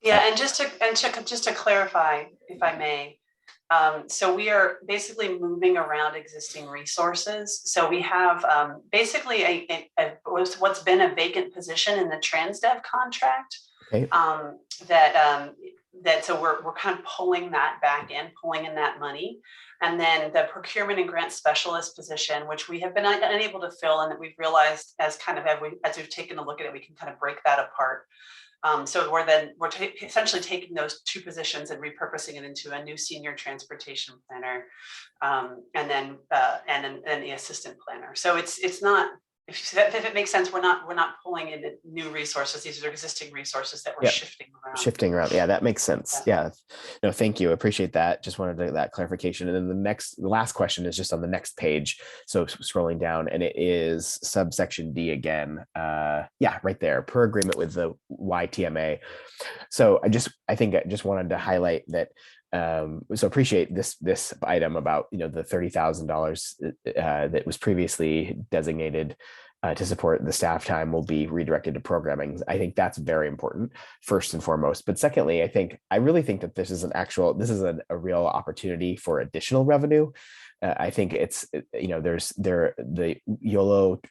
Yeah, and just to clarify, if I may, so we are basically moving around existing resources. So we have basically what's been a vacant position in the Transdev contract. Okay. So we're kind of pulling that back in, pulling in that money. And then the procurement and grant specialist position, which we have been unable to fill, and that we've realized as we've taken a look at it, we can kind of break that apart. So we're essentially taking those two positions and repurposing it into a new senior transportation planner, and then the assistant planner. So it's not, if it makes sense, we're not pulling in new resources. These are existing resources that we're shifting around. Shifting around. Yeah, that makes sense. Yeah. No, thank you. Appreciate that. Just wanted that clarification. And then the last question is just on the next page. So scrolling down, and it is subsection D again. Yeah, right there, per agreement with the YTMA. So I just wanted to highlight that. So appreciate this item about, the $30,000 that was previously designated to support the staff time will be redirected to programming. I think that's very important, first and foremost. But secondly, I really think that this is a real opportunity for additional revenue. I think it's, the Yolo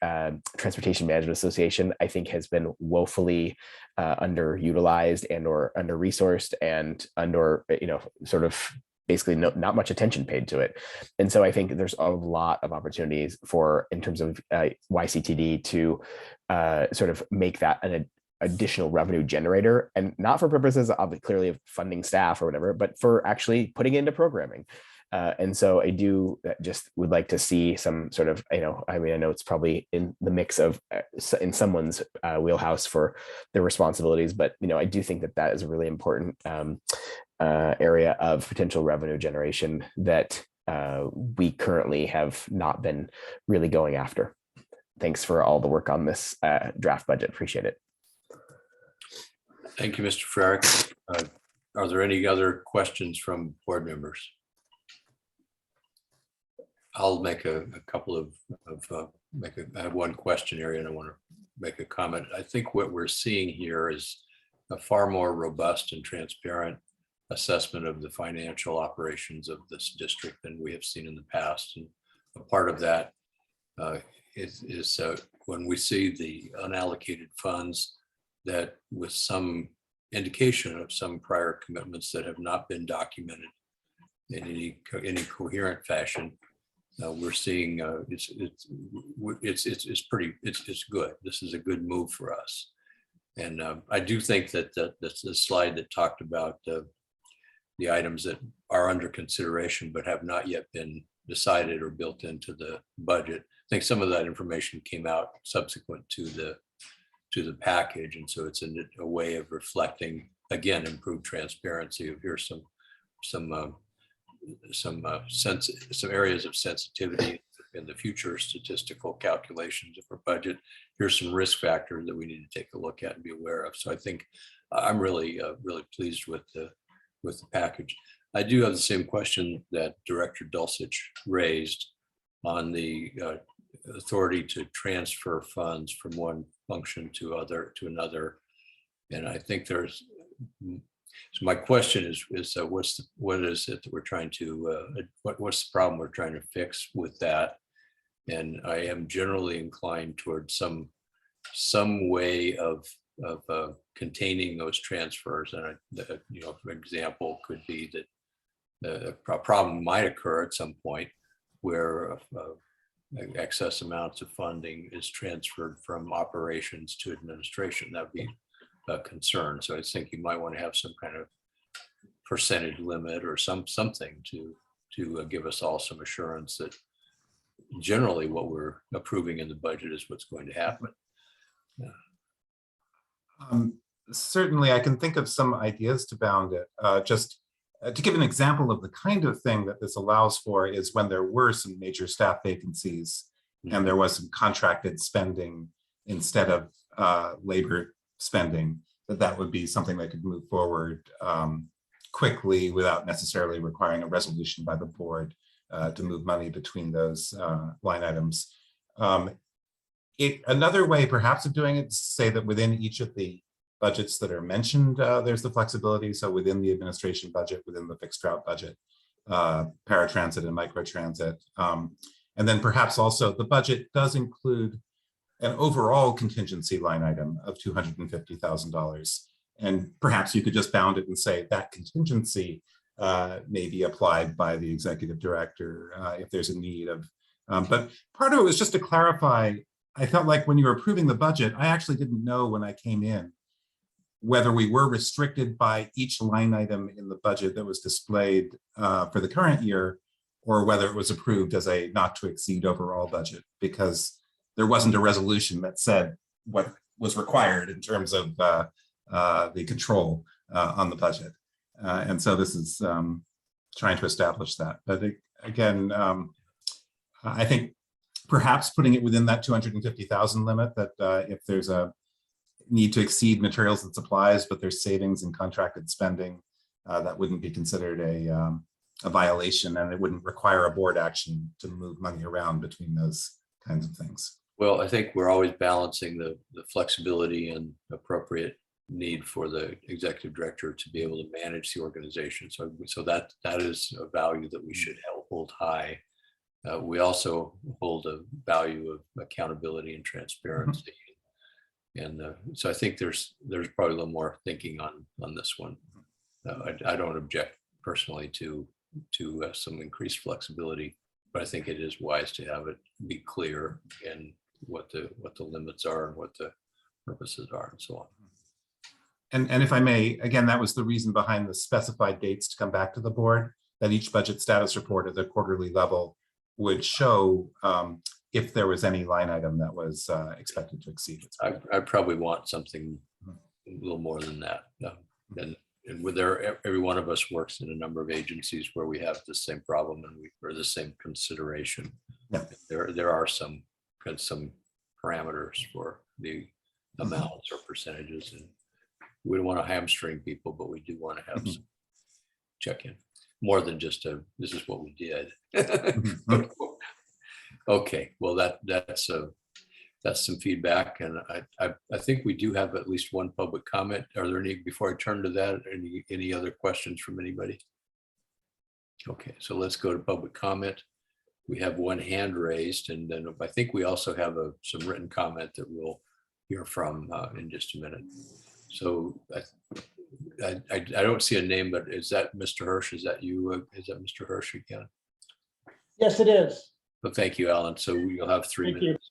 Transportation Management Association, I think, has been woefully underutilized and or under-resourced and sort of basically not much attention paid to it. And so I think there's a lot of opportunities in terms of YCTD to sort of make that an additional revenue generator, and not for purposes of clearly of funding staff or whatever, but for actually putting it into programming. And so I do just would like to see some sort of, I know it's probably in the mix of in someone's wheelhouse for their responsibilities, but, I do think that is a really important area of potential revenue generation that we currently have not been really going after. Thanks for all the work on this draft budget. Appreciate it. Thank you, Mr. Frerick. Are there any other questions from board members? I'll make a couple of I have one question area and I want to make a comment. I think what we're seeing here is a far more robust and transparent assessment of the financial operations of this district than we have seen in the past. And a part of that is when we see the unallocated funds that with some indication of some prior commitments that have not been documented in any coherent fashion. We're seeing it's good. This is a good move for us, and I do think that the slide that talked about the items that are under consideration but have not yet been decided or built into the budget. I think some of that information came out subsequent to the package, and so it's a way of reflecting again improved transparency of here's some areas of sensitivity in the future statistical calculations of our budget. Here's some risk factors that we need to take a look at and be aware of. So I think I'm really pleased with the package. I do have the same question that Director Dulcich raised on the authority to transfer funds from one function to another, and I think there's. So my question is what is it that we're trying to, what's the problem we're trying to fix with that? And I am generally inclined towards some way of containing those transfers. And for example, could be that a problem might occur at some point where excess amounts of funding is transferred from operations to administration. That would be a concern. So I think you might want to have some kind of percentage limit or something to give us all some assurance that generally what we're approving in the budget is what's going to happen. Certainly, I can think of some ideas to bound it. Just to give an example of the kind of thing that this allows for is when there were some major staff vacancies and there was some contracted spending instead of labor spending, that would be something that could move forward quickly without necessarily requiring a resolution by the board to move money between those line items. Another way perhaps of doing it is to say that within each of the budgets that are mentioned, there's the flexibility. So within the administration budget, within the fixed route budget, paratransit and microtransit. And then perhaps also the budget does include an overall contingency line item of $250,000. And perhaps you could just bound it and say that contingency may be applied by the executive director if there's a need of. But part of it was just to clarify, I felt like when you were approving the budget, I actually didn't know when I came in whether we were restricted by each line item in the budget that was displayed for the current year, or whether it was approved as a not to exceed overall budget, because there wasn't a resolution that said what was required in terms of the control on the budget. And so this is trying to establish that. But again, I think perhaps putting it within that 250,000 limit, that if there's a need to exceed materials and supplies, but there's savings in contracted spending, that wouldn't be considered a violation, and it wouldn't require a board action to move money around between those kinds of things. Well, I think we're always balancing the flexibility and appropriate need for the executive director to be able to manage the organization. So that is a value that we should hold high. We also hold a value of accountability and transparency. And so I think there's probably a little more thinking on this one. I don't object personally to some increased flexibility, but I think it is wise to have it be clear in what the limits are and what the purposes are and so on. And if I may, again, that was the reason behind the specified dates to come back to the board, that each budget status report at the quarterly level would show if there was any line item that was expected to exceed. I probably want something a little more than that. And with every one of us works in a number of agencies where we have the same problem and or the same consideration. Yeah. There are some parameters for the amounts or percentages, and we don't want to hamstring people, but we do want to have some check-in, more than just this is what we did. Okay, well that's some feedback, and I think we do have at least one public comment. Are there any, before I turn to that, any other questions from anybody? Okay, so let's go to public comment. We have one hand raised, and then I think we also have some written comment that we'll hear from in just a minute. So I don't see a name, but is that Mr. Hirsch? Is that you? Is that Mr. Hirsch again? Yes, it is. Well, thank you, Alan. So you'll have 3 minutes.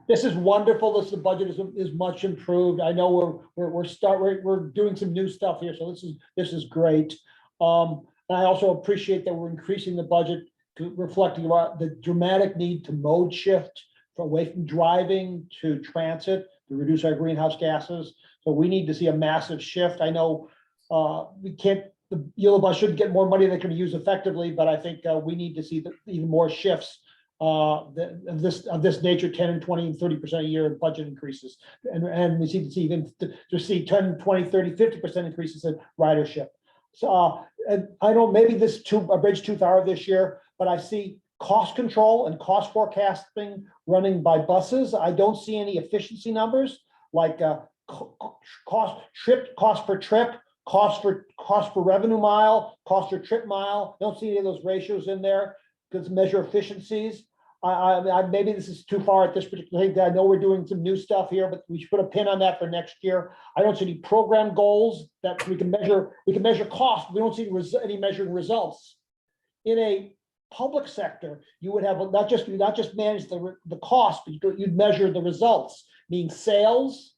This is wonderful. The budget is much improved. I know we're doing some new stuff here, so this is great. And I also appreciate that we're increasing the budget, reflecting the dramatic need to mode shift away from driving to transit to reduce our greenhouse gases. So we need to see a massive shift. I know the Yolo bus shouldn't get more money than they can use effectively, but I think we need to see even more shifts of this nature, 10 and 20 and 30% a year in budget increases. And we see 10, 20, 30, 50% increases in ridership. So and I know maybe a bridge too far this year, but I see cost control and cost forecasting running by buses. I don't see any efficiency numbers like cost per trip, cost per revenue mile, cost per trip mile. Don't see any of those ratios in there because measure efficiencies. Maybe this is too far at this particular thing. I know we're doing some new stuff here, but we should put a pin on that for next year. I don't see any program goals that we can measure. We can measure cost. We don't see any measuring results. In a public sector, you would have not just manage the cost, but you'd measure the results, meaning sales,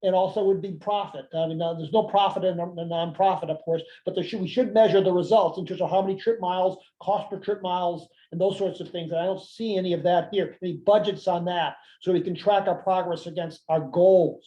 and also would be profit. I mean, there's no profit in a nonprofit, of course, but we should measure the results in terms of how many trip miles, cost per trip miles, and those sorts of things. And I don't see any of that here, any budgets on that, so we can track our progress against our goals.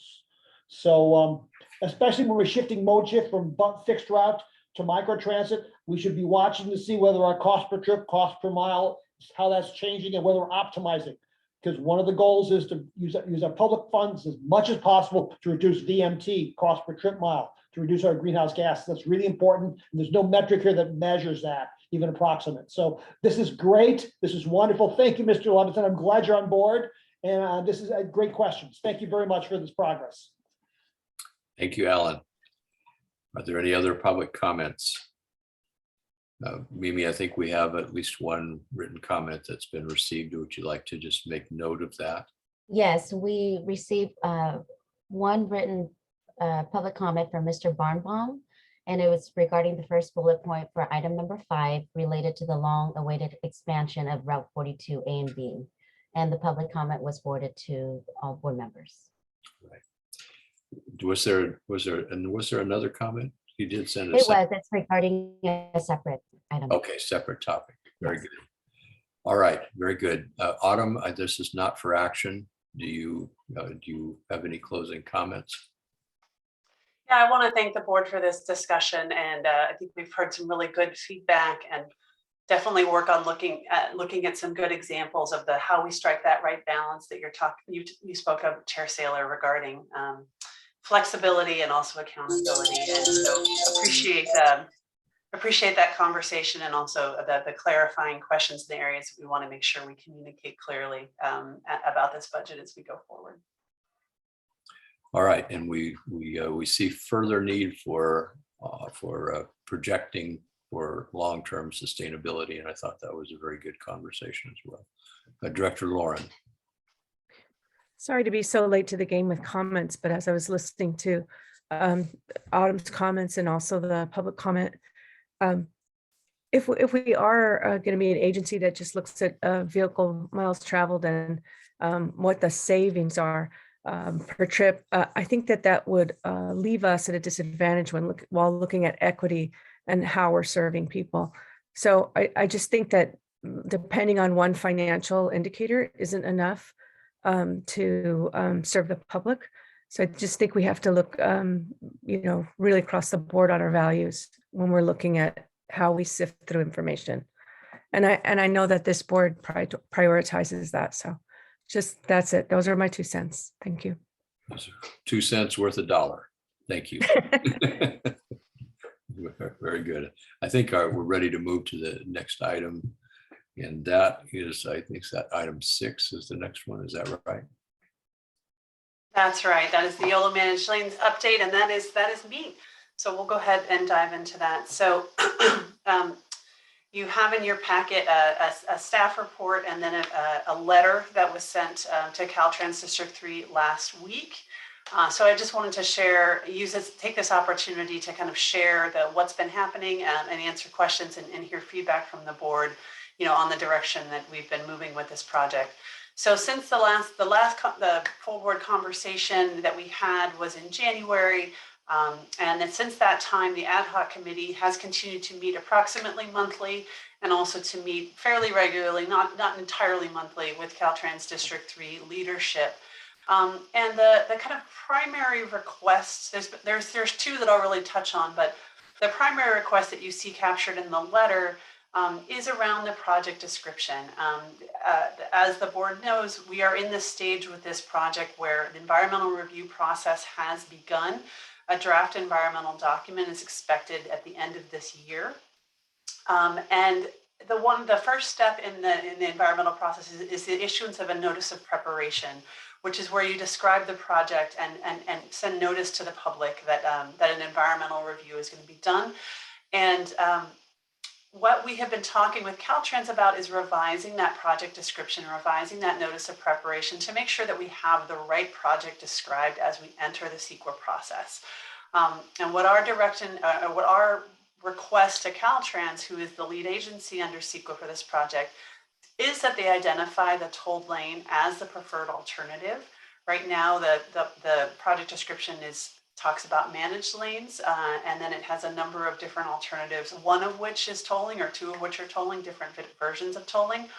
So especially when we're shifting mode shift from fixed route to microtransit, we should be watching to see whether our cost per trip, cost per mile, how that's changing and whether we're optimizing. Because one of the goals is to use our public funds as much as possible to reduce VMT, cost per trip mile, to reduce our greenhouse gas. That's really important. And there's no metric here that measures that, even approximate. So this is great. This is wonderful. Thank you, Mr. Levinson. I'm glad you're on board. And this is a great questions. Thank you very much for this progress. Thank you, Alan. Are there any other public comments? Mimi, I think we have at least one written comment that's been received. Would you like to just make note of that? Yes, we received one written public comment from Mr. Barnbaum, and it was regarding the first bullet point for item number 5 related to the long-awaited expansion of Route 42 A and B. And the public comment was forwarded to all board members. Right. Was there another comment? You did send It was, it's regarding a separate item. Okay, separate topic. Very good. All right, very good. Autumn, this is not for action. Do you have any closing comments? Yeah, I want to thank the board for this discussion, and I think we've heard some really good feedback, and definitely work on looking at some good examples of how we strike that right balance that you spoke of, Chair Saylor, regarding flexibility and also accountability. And so appreciate that conversation, and also the clarifying questions in the areas that we want to make sure we communicate clearly about this budget as we go forward. All right, and we see further need for projecting for long-term sustainability, and I thought that was a very good conversation as well. Director Lauren. Sorry to be so late to the game with comments, but as I was listening to Autumn's comments and also the public comment, if we are going to be an agency that just looks at vehicle miles traveled and what the savings are per trip, I think that would leave us at a disadvantage while looking at equity and how we're serving people. So I just think that depending on one financial indicator isn't enough to serve the public. So I just think we have to look, really across the board on our values when we're looking at how we sift through information. And I know that this board prioritizes that. So that's it. Those are my 2 cents. Thank you. 2 cents worth $1. Thank you. Very good. I think we're ready to move to the next item. And that is, I think that item 6 is the next one. Is that right? That's right. That is the Yolo Managed Lanes update, and that is me. So we'll go ahead and dive into that. So you have in your packet a staff report and then a letter that was sent to Caltrans District 3 last week. So I just wanted to take this opportunity to kind of share what's been happening and answer questions and hear feedback from the board, on the direction that we've been moving with this project. So since the full board conversation that we had was in January, and then since that time, the ad hoc committee has continued to meet approximately monthly and also to meet fairly regularly, not entirely monthly, with Caltrans District 3 leadership. And the kind of primary requests, there's 2 that I'll really touch on, but the primary request that you see captured in the letter is around the project description. As the board knows, we are in this stage with this project where the environmental review process has begun. A draft environmental document is expected at the end of this year. And the first step in the environmental process is the issuance of a notice of preparation, which is where you describe the project and send notice to the public that an environmental review is going to be done. And what we have been talking with Caltrans about is revising that project description, revising that notice of preparation to make sure that we have the right project described as we enter the CEQA process. And what our request to Caltrans, who is the lead agency under CEQA for this project, is that they identify the tolled lane as the preferred alternative. Right now, the project description talks about managed lanes, and then it has a number of different alternatives, one of which is tolling or 2 of which are tolling, different versions of tolling.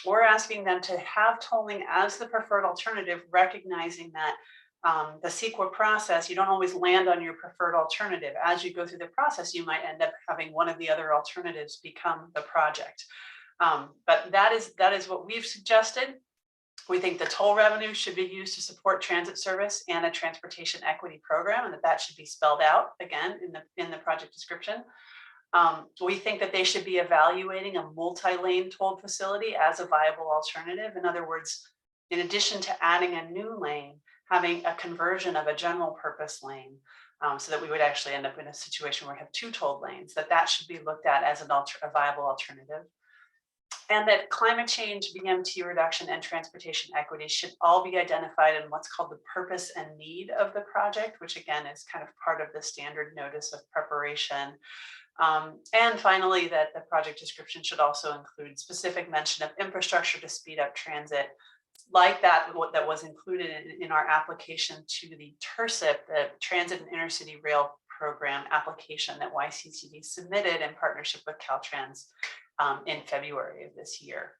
We're asking them to have tolling as the preferred alternative, recognizing that the CEQA process, you don't always land on your preferred alternative. As you go through the process, you might end up having one of the other alternatives become the project. But that is what we've suggested. We think the toll revenue should be used to support transit service and a transportation equity program, and that should be spelled out again in the project description. We think that they should be evaluating a multi-lane toll facility as a viable alternative. In other words, in addition to adding a new lane, having a conversion of a general purpose lane, so that we would actually end up in a situation where we have 2 tolled lanes, that should be looked at as a viable alternative. And that climate change, VMT reduction, and transportation equity should all be identified in what's called the purpose and need of the project, which again is kind of part of the standard notice of preparation. And finally, that the project description should also include specific mention of infrastructure to speed up transit, like that was included in our application to the TIRCIP, the Transit and Intercity Rail Program application that YCTD submitted in partnership with Caltrans in February of this year.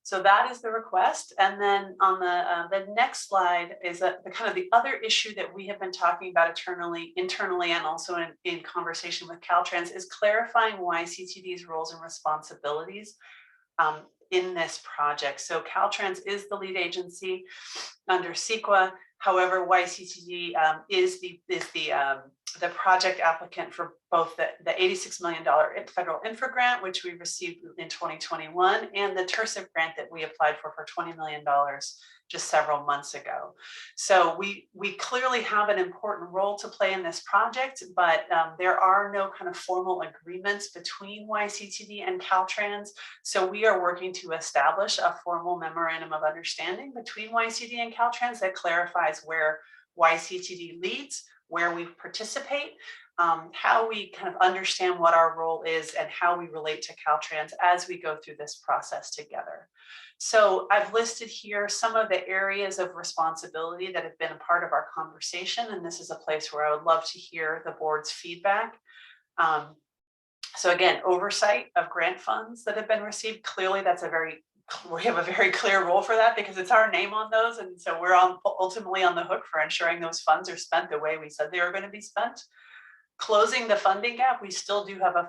So that is the request. And then on the next slide is the kind of the other issue that we have been talking about internally and also in conversation with Caltrans is clarifying YCTD's roles and responsibilities in this project. So Caltrans is the lead agency under CEQA. However, YCTD is the project applicant for both the $86 million federal infra grant, which we received in 2021, and the TIRCIP grant that we applied for $20 million just several months ago. So we clearly have an important role to play in this project, but there are no kind of formal agreements between YCTD and Caltrans. So we are working to establish a formal memorandum of understanding between YCTD and Caltrans that clarifies where YCTD leads, where we participate, how we kind of understand what our role is, and how we relate to Caltrans as we go through this process together. So I've listed here some of the areas of responsibility that have been a part of our conversation, and this is a place where I would love to hear the board's feedback. So again, oversight of grant funds that have been received. Clearly, we have a very clear role for that because it's our name on those. And so we're ultimately on the hook for ensuring those funds are spent the way we said they were going to be spent. Closing the funding gap, we still do have a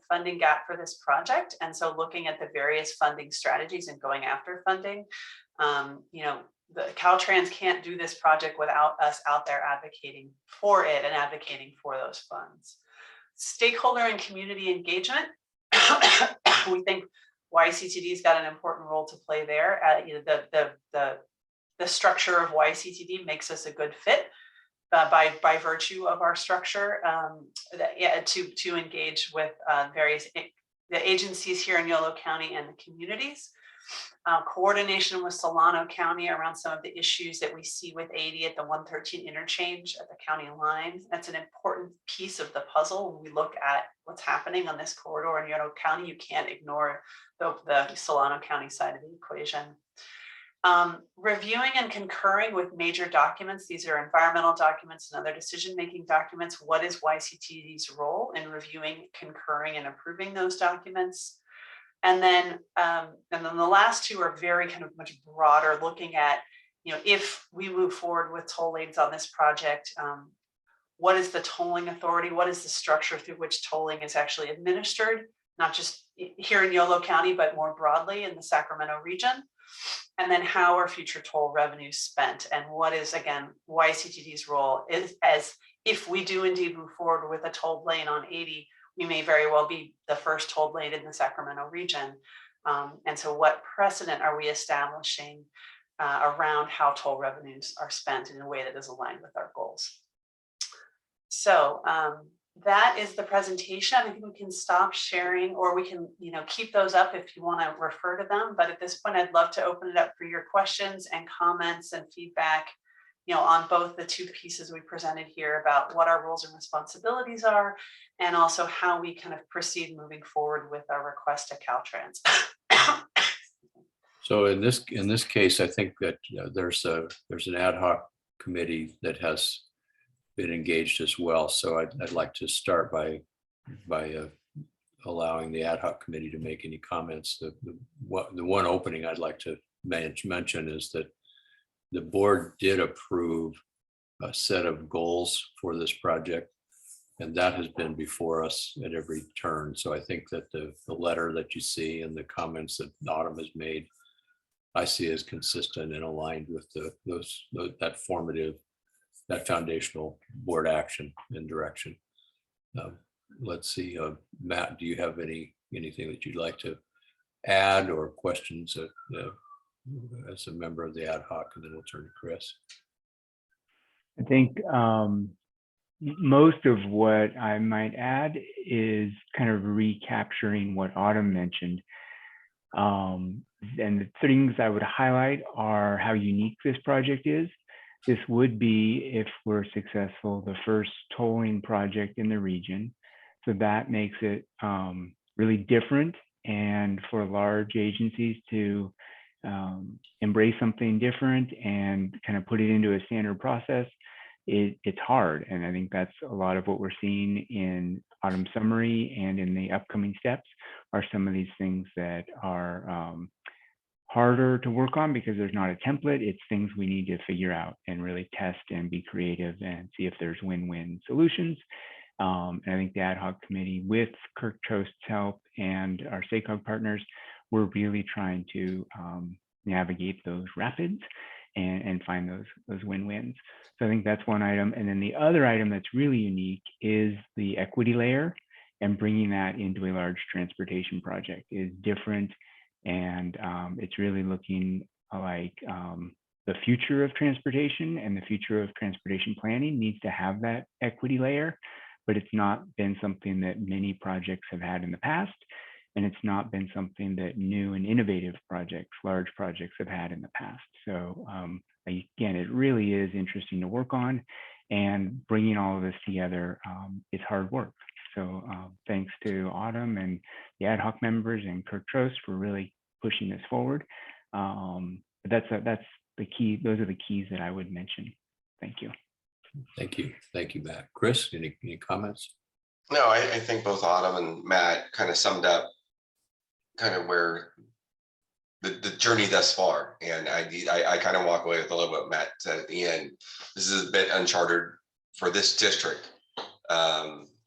funding gap for this project. And so looking at the various funding strategies and going after funding, the Caltrans can't do this project without us out there advocating for it and advocating for those funds. Stakeholder and community engagement. We think YCTD's got an important role to play there. The structure of YCTD makes us a good fit by virtue of our structure to engage with the agencies here in Yolo County and the communities. Coordination with Solano County around some of the issues that we see with 80 at the 113 interchange at the county line. That's an important piece of the puzzle. When we look at what's happening on this corridor in Yolo County, you can't ignore the Solano County side of the equation. Reviewing and concurring with major documents. These are environmental documents and other decision-making documents. What is YCTD's role in reviewing, concurring, and approving those documents? And then the last two are very kind of much broader, looking at, if we move forward with toll lanes on this project, what is the tolling authority? What is the structure through which tolling is actually administered, not just here in Yolo County, but more broadly in the Sacramento region? And then how are future toll revenues spent? And what is, again, YCTD's role is, as if we do indeed move forward with a tolled lane on 80, we may very well be the first tolled lane in the Sacramento region. And so what precedent are we establishing around how toll revenues are spent in a way that is aligned with our goals? So that is the presentation. I think we can stop sharing, or we can keep those up if you want to refer to them. But at this point, I'd love to open it up for your questions and comments and feedback on both the two pieces we presented here about what our roles and responsibilities are, and also how we kind of proceed moving forward with our request to Caltrans. So in this case, I think that there's an ad hoc committee that has been engaged as well. So I'd like to start by allowing the ad hoc committee to make any comments. The one opening I'd like to mention is that the board did approve a set of goals for this project, and that has been before us at every turn. So I think that the letter that you see and the comments that Autumn has made I see as consistent and aligned with that foundational board action and direction. Let's see, Matt, do you have anything that you'd like to add or questions as a member of the ad hoc, and then we'll turn to Chris. I think most of what I might add is kind of recapturing what Autumn mentioned. And the things I would highlight are how unique this project is. This would be, if we're successful, the first tolling project in the region. So that makes it really different. And for large agencies to embrace something different and kind of put it into a standard process, it's hard. And I think that's a lot of what we're seeing in Autumn's summary and in the upcoming steps are some of these things that are harder to work on because there's not a template. It's things we need to figure out and really test and be creative and see if there's win-win solutions. And I think the ad hoc committee with Kirk Trost's help and our SACOG partners, we're really trying to navigate those rapids and find those win-wins. So I think that's one item. And then the other item that's really unique is the equity layer, and bringing that into a large transportation project is different. And it's really looking like the future of transportation and the future of transportation planning needs to have that equity layer, but it's not been something that many projects have had in the past. And it's not been something that new and innovative projects, large projects have had in the past. So again, it really is interesting to work on, and bringing all of this together is hard work. So thanks to Autumn and the ad hoc members and Kirk Trost for really pushing this forward. But that's the key. Those are the keys that I would mention. Thank you. Thank you. Thank you, Matt. Chris, any comments? No, I think both Autumn and Matt kind of summed up kind of where the journey thus far. And I kind of walk away with a little bit what Matt said at the end. This is a bit uncharted for this district,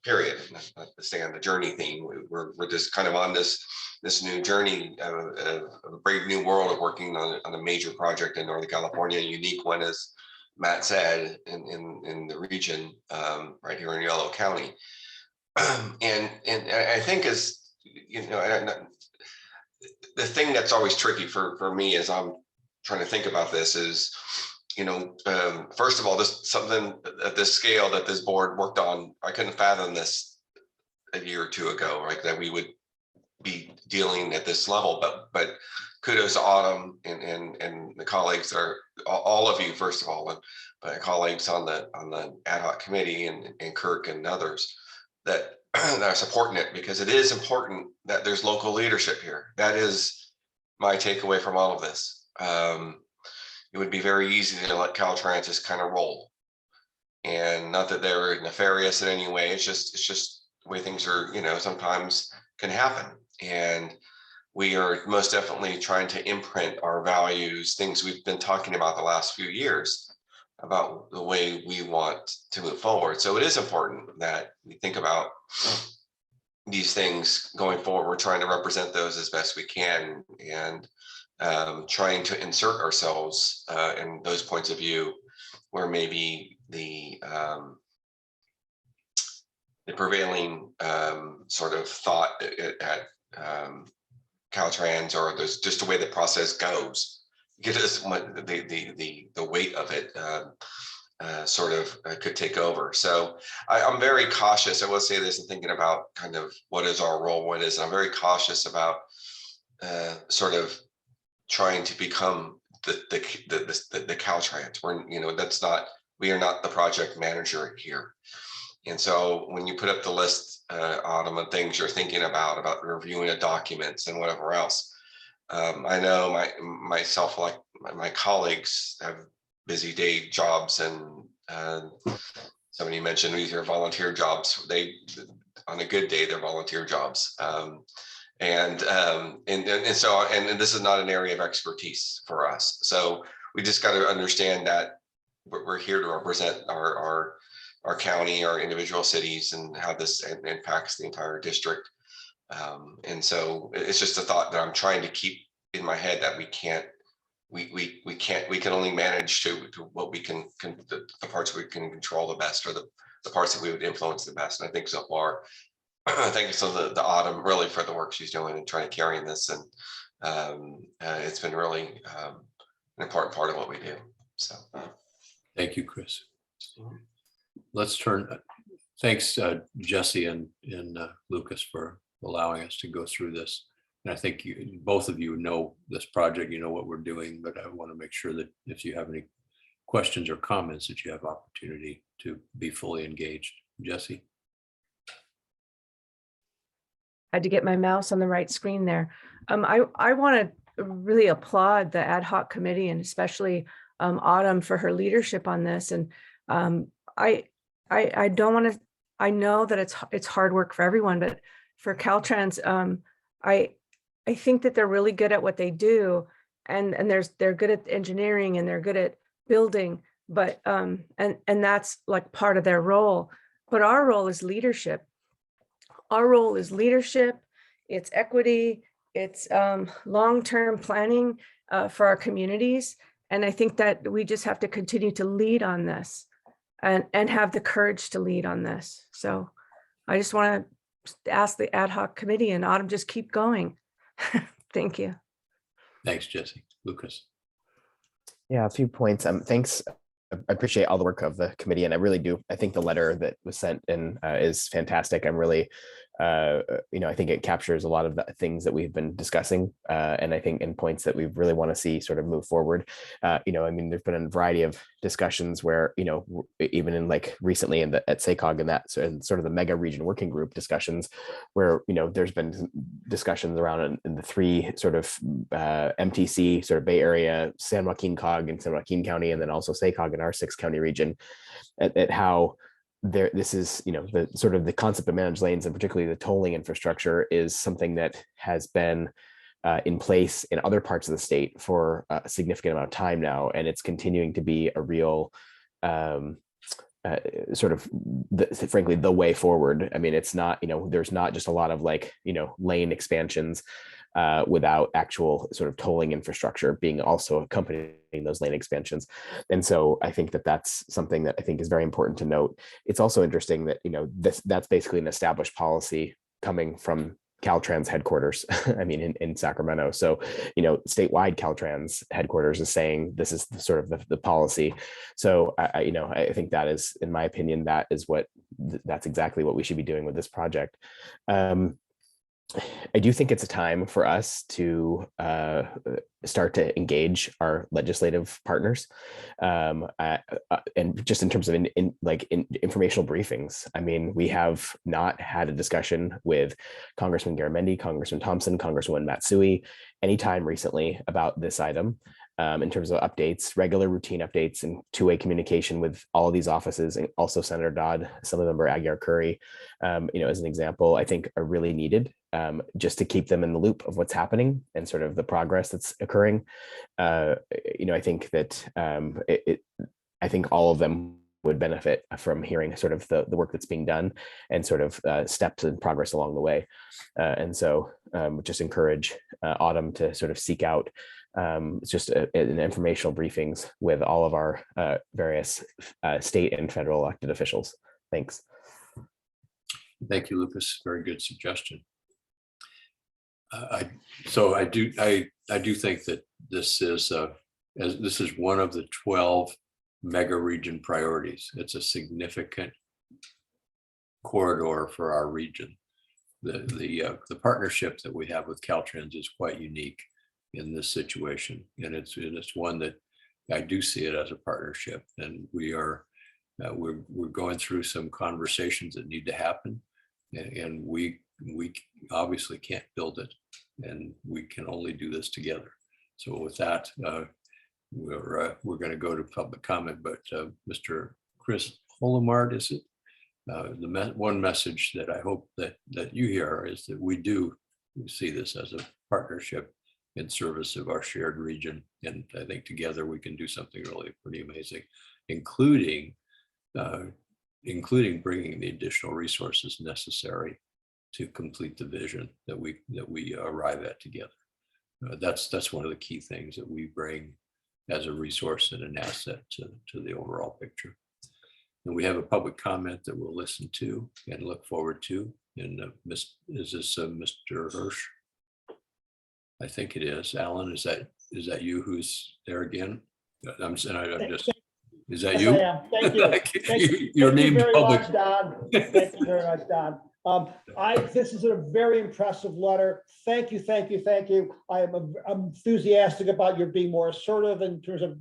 period. Not to stay on the journey theme. We're just kind of on this new journey of a brave new world of working on a major project in Northern California, a unique one, as Matt said, in the region, right here in Yolo County. And I think the thing that's always tricky for me as I'm trying to think about this is, first of all, something at this scale that this board worked on, I couldn't fathom this a year or two ago, right? That we would be dealing at this level, but kudos to Autumn and the colleagues that are, all of you, first of all, and my colleagues on the ad hoc committee and Kirk and others that are supporting it, because it is important that there's local leadership here. That is my takeaway from all of this. It would be very easy to let Caltrans just kind of roll, and not that they're nefarious in any way. It's just the way things are, sometimes can happen. And we are most definitely trying to imprint our values, things we've been talking about the last few years about the way we want to move forward. So it is important that we think about these things going forward. We're trying to represent those as best we can, and trying to insert ourselves in those points of view where maybe the prevailing sort of thought at Caltrans, or there's just the way the process goes, get us the weight of it could take over. So I'm very cautious. I will say this in thinking about kind of what is our role, what is, I'm very cautious about sort of trying to become the Caltrans. We are not the project manager here. And so when you put up the list, Autumn, of things you're thinking about reviewing the documents and whatever else, I know myself, like my colleagues, have busy day jobs, and somebody mentioned these are volunteer jobs. On a good day, they're volunteer jobs. And this is not an area of expertise for us. So we just got to understand that we're here to represent our county, our individual cities, and how this impacts the entire district. And so it's just a thought that I'm trying to keep in my head, that we can't we can only manage to what we can the parts we can control the best, or the parts that we would influence the best. And I think so far, thank you so the Autumn really for the work she's doing and trying to carry this, and it's been really an important part of what we do. So thank you, Chris. Let's turn. Thanks, Jesse and Lucas, for allowing us to go through this. And I think both of you know this project, you know what we're doing, but I want to make sure that if you have any questions or comments, that you have opportunity to be fully engaged. Jesse? I had to get my mouse on the right screen there. I want to really applaud the ad hoc committee, and especially Autumn, for her leadership on this. And I don't want to, I know that it's hard work for everyone, but for Caltrans, I think that they're really good at what they do, and they're good at engineering, and they're good at building, but and that's like part of their role. But our role is leadership. Our role is leadership. It's equity. It's long-term planning for our communities. And I think that we just have to continue to lead on this, and have the courage to lead on this. So I just want to ask the ad hoc committee, and Autumn, just keep going. Thank you. Thanks, Jesse. Lucas? Yeah, a few points. Thanks. I appreciate all the work of the committee, and I really do. I think the letter that was sent in is fantastic. I'm really, I think it captures a lot of the things that we've been discussing, and I think in points that we really want to see sort of move forward. I mean, there's been a variety of discussions where, even in like recently at SACOG and that sort of the mega region working group discussions, where there's been discussions around in the three sort of MTC sort of Bay Area, San Joaquin COG and San Joaquin County, and then also SACOG in our 6-county region, at how this is, the sort of the concept of managed lanes, and particularly the tolling infrastructure, is something that has been in place in other parts of the state for a significant amount of time now, and it's continuing to be a real sort of frankly the way forward. I mean, it's not, there's not just a lot of like lane expansions without actual sort of tolling infrastructure being also accompanying those lane expansions. And so I think that that's something that I think is very important to note. It's also interesting that that's basically an established policy coming from Caltrans headquarters. I mean, in Sacramento. So, statewide Caltrans headquarters is saying this is sort of the policy. So, I think that is, in my opinion, that's exactly what we should be doing with this project. I do think it's a time for us to start to engage our legislative partners, and just in terms of informational briefings. I mean, we have not had a discussion with Congressman Garamendi, Congressman Thompson, Congresswoman Matsui anytime recently about this item. In terms of updates, regular routine updates, and two-way communication with all of these offices, and also Senator Dodd, Assemblymember Aguiar Curry, as an example, I think are really needed, just to keep them in the loop of what's happening and sort of the progress that's occurring. I think that I think all of them would benefit from hearing sort of the work that's being done and sort of steps and progress along the way. And so just encourage Autumn to sort of seek out just an informational briefings with all of our various state and federal elected officials. Thanks. Thank you, Lucas. Very good suggestion. I do think that this is one of the 12 mega region priorities. It's a significant corridor for our region. The partnership that we have with Caltrans is quite unique in this situation, and it's one that I do see it as a partnership, and we're going through some conversations that need to happen, and we obviously can't build it, and we can only do this together. So with that, we're going to go to public comment, but Mr. Chris Holomard, is it? One message that I hope that you hear is that we do see this as a partnership in service of our shared region, and I think together we can do something really pretty amazing, including bringing the additional resources necessary to complete the vision that we arrive at together. That's one of the key things that we bring as a resource and an asset to the overall picture. And we have a public comment that we'll listen to and look forward to. And is this Mr. Hirsch? I think it is. Alan, is that you who's there again? I'm just, is that Yes, you? I am. Thank you. Thank you. Your Thank you name's very public. much, Don. Thank you very much, Don. This is a very impressive letter. Thank you, thank you, thank you. I'm enthusiastic about your being more assertive in terms of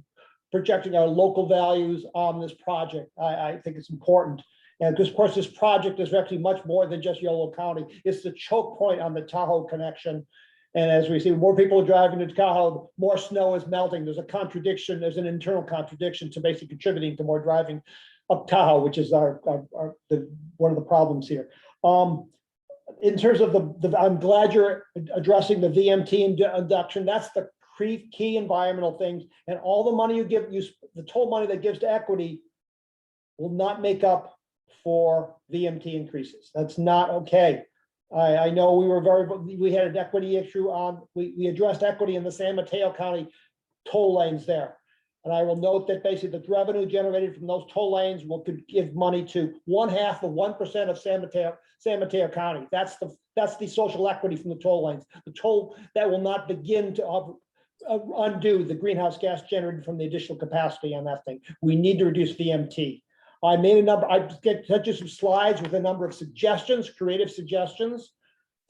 projecting our local values on this project. I think it's important. And because, of course, this project is actually much more than just Yolo County. It's the choke point on the Tahoe connection. And as we see, more people are driving to Tahoe, more snow is melting. There's a contradiction. There's an internal contradiction to basically contributing to more driving up Tahoe, which is one of the problems here. In terms of I'm glad you're addressing the VMT induction. That's the key environmental things. And all the money you give, the total money that gives to equity will not make up for VMT increases. That's not okay. I know we had an equity issue on, we addressed equity in the San Mateo County toll lanes there. And I will note that basically the revenue generated from those toll lanes could give money to 1/2 of 1% of San Mateo County. That's the social equity from the toll lanes. The toll that will not begin to undo the greenhouse gas generated from the additional capacity on that thing. We need to reduce VMT. I sent you some slides with a number of suggestions, creative suggestions,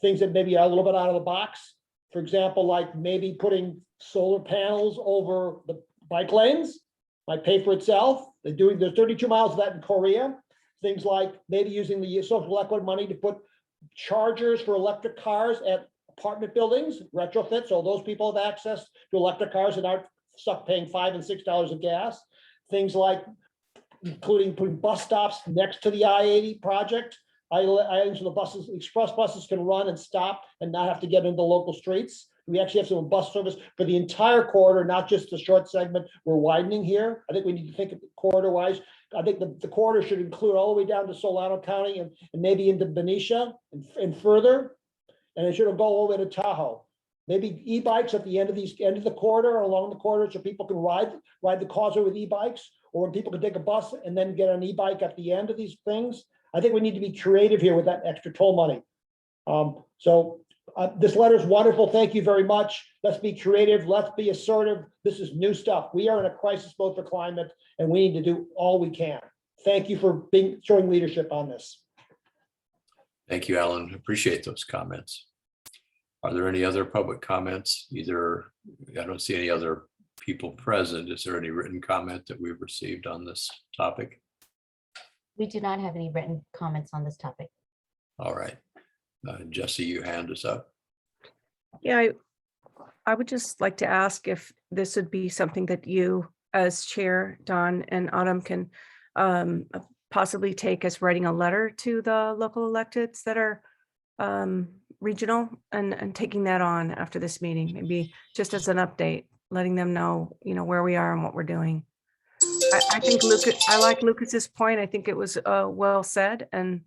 things that maybe are a little bit out of the box. For example, like maybe putting solar panels over the bike lanes might pay for itself. There's 32 miles of that in Korea. Things like maybe using the social equity money to put chargers for electric cars at apartment buildings, retrofit, so those people have access to electric cars and aren't stuck paying $5 and $6 of gas. Things like including putting bus stops next to the I-80 project. So the buses, express buses can run and stop and not have to get into local streets. We actually have some bus service for the entire corridor, not just the short segment we're widening here. I think we need to think of it corridor wise. I think the corridor should include all the way down to Solano County and maybe into Benicia and further. And it should go all the way to Tahoe. Maybe e-bikes at the end of the corridor or along the corridor so people can ride the causeway with e-bikes, or when people can take a bus and then get an e-bike at the end of these things. I think we need to be creative here with that extra toll money. This letter is wonderful. Thank you very much. Let's be creative. Let's be assertive. This is new stuff. We are in a crisis mode for climate, and we need to do all we can. Thank you for showing leadership on this. Thank you, Alan. Appreciate those comments. Are there any other public comments? I don't see any other people present. Is there any written comment that we've received on this topic? We do not have any written comments on this topic. All right. Jesse, your hand is up. Yeah, I would just like to ask if this would be something that you as chair, Don and Autumn, can possibly take as writing a letter to the local electeds that are regional and taking that on after this meeting, maybe just as an update, letting them know, where we are and what we're doing. I think I like Lucas's point. I think it was well said, and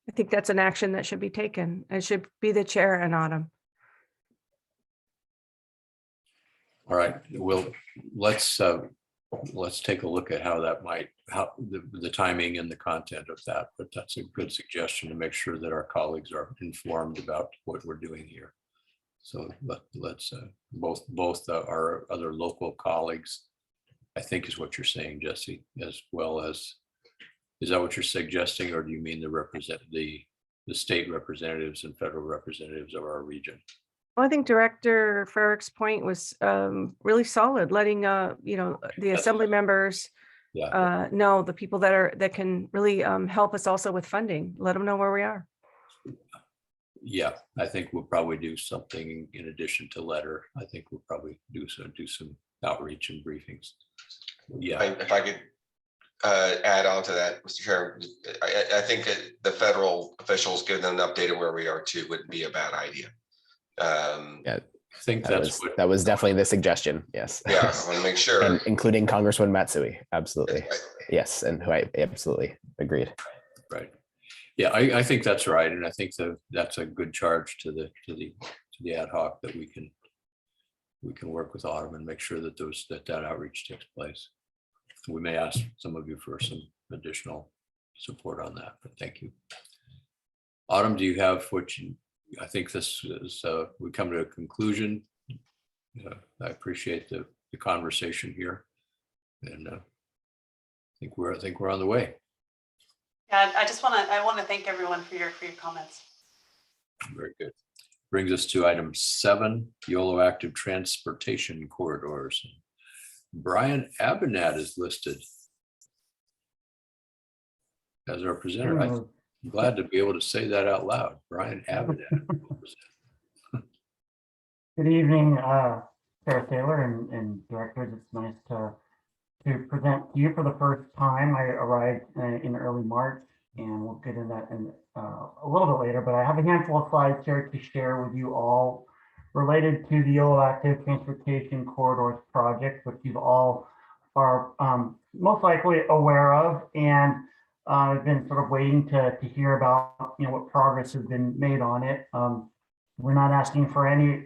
I think that's an action that should be taken. It should be the chair and Autumn. All right. Well, let's take a look at how the timing and the content of that. But that's a good suggestion to make sure that our colleagues are informed about what we're doing here. So let's both our other local colleagues, I think is what you're saying, Jesse, as well as, is that what you're suggesting, or do you mean the state representatives and federal representatives of our region? Well, I think Director Farrick's point was really solid, letting the assembly members know, the people that can really help us also with funding, let them know where we are. Yeah, I think we'll probably do something in addition to letter. I think we'll probably do some outreach and briefings. Yeah. If I could add on to that, Mr. Chair, I think the federal officials giving them an update of where we are too wouldn't be a bad idea. I think that was definitely the suggestion. Yes. Yeah, I want to make sure, and including Congresswoman Matsui. Absolutely. Right. Yes, and who I absolutely agreed. Right. Yeah, I think that's right, and I think that's a good charge to the ad hoc that we can we can work with Autumn and make sure that that outreach takes place. We may ask some of you for some additional support on that, but thank you. Autumn, do you have I think this is, we come to a conclusion. I appreciate the conversation here, and I think we're on the way. Yeah, I want to thank everyone for your comments. Very good. Brings us to item 7, Yolo active transportation corridors. Brian Abinat is listed as our presenter. I'm glad to be able to say that out loud. Brian Abinat. Good evening, Sarah Taylor and directors. It's nice to present to you for the first time. I arrived in early March, and we'll get into that in a little bit later, but I have a handful of slides here to share with you all related to the Yolo Active Transportation Corridors project, which you all are most likely aware of, and I've been sort of waiting to hear about what progress has been made on it. We're not asking for any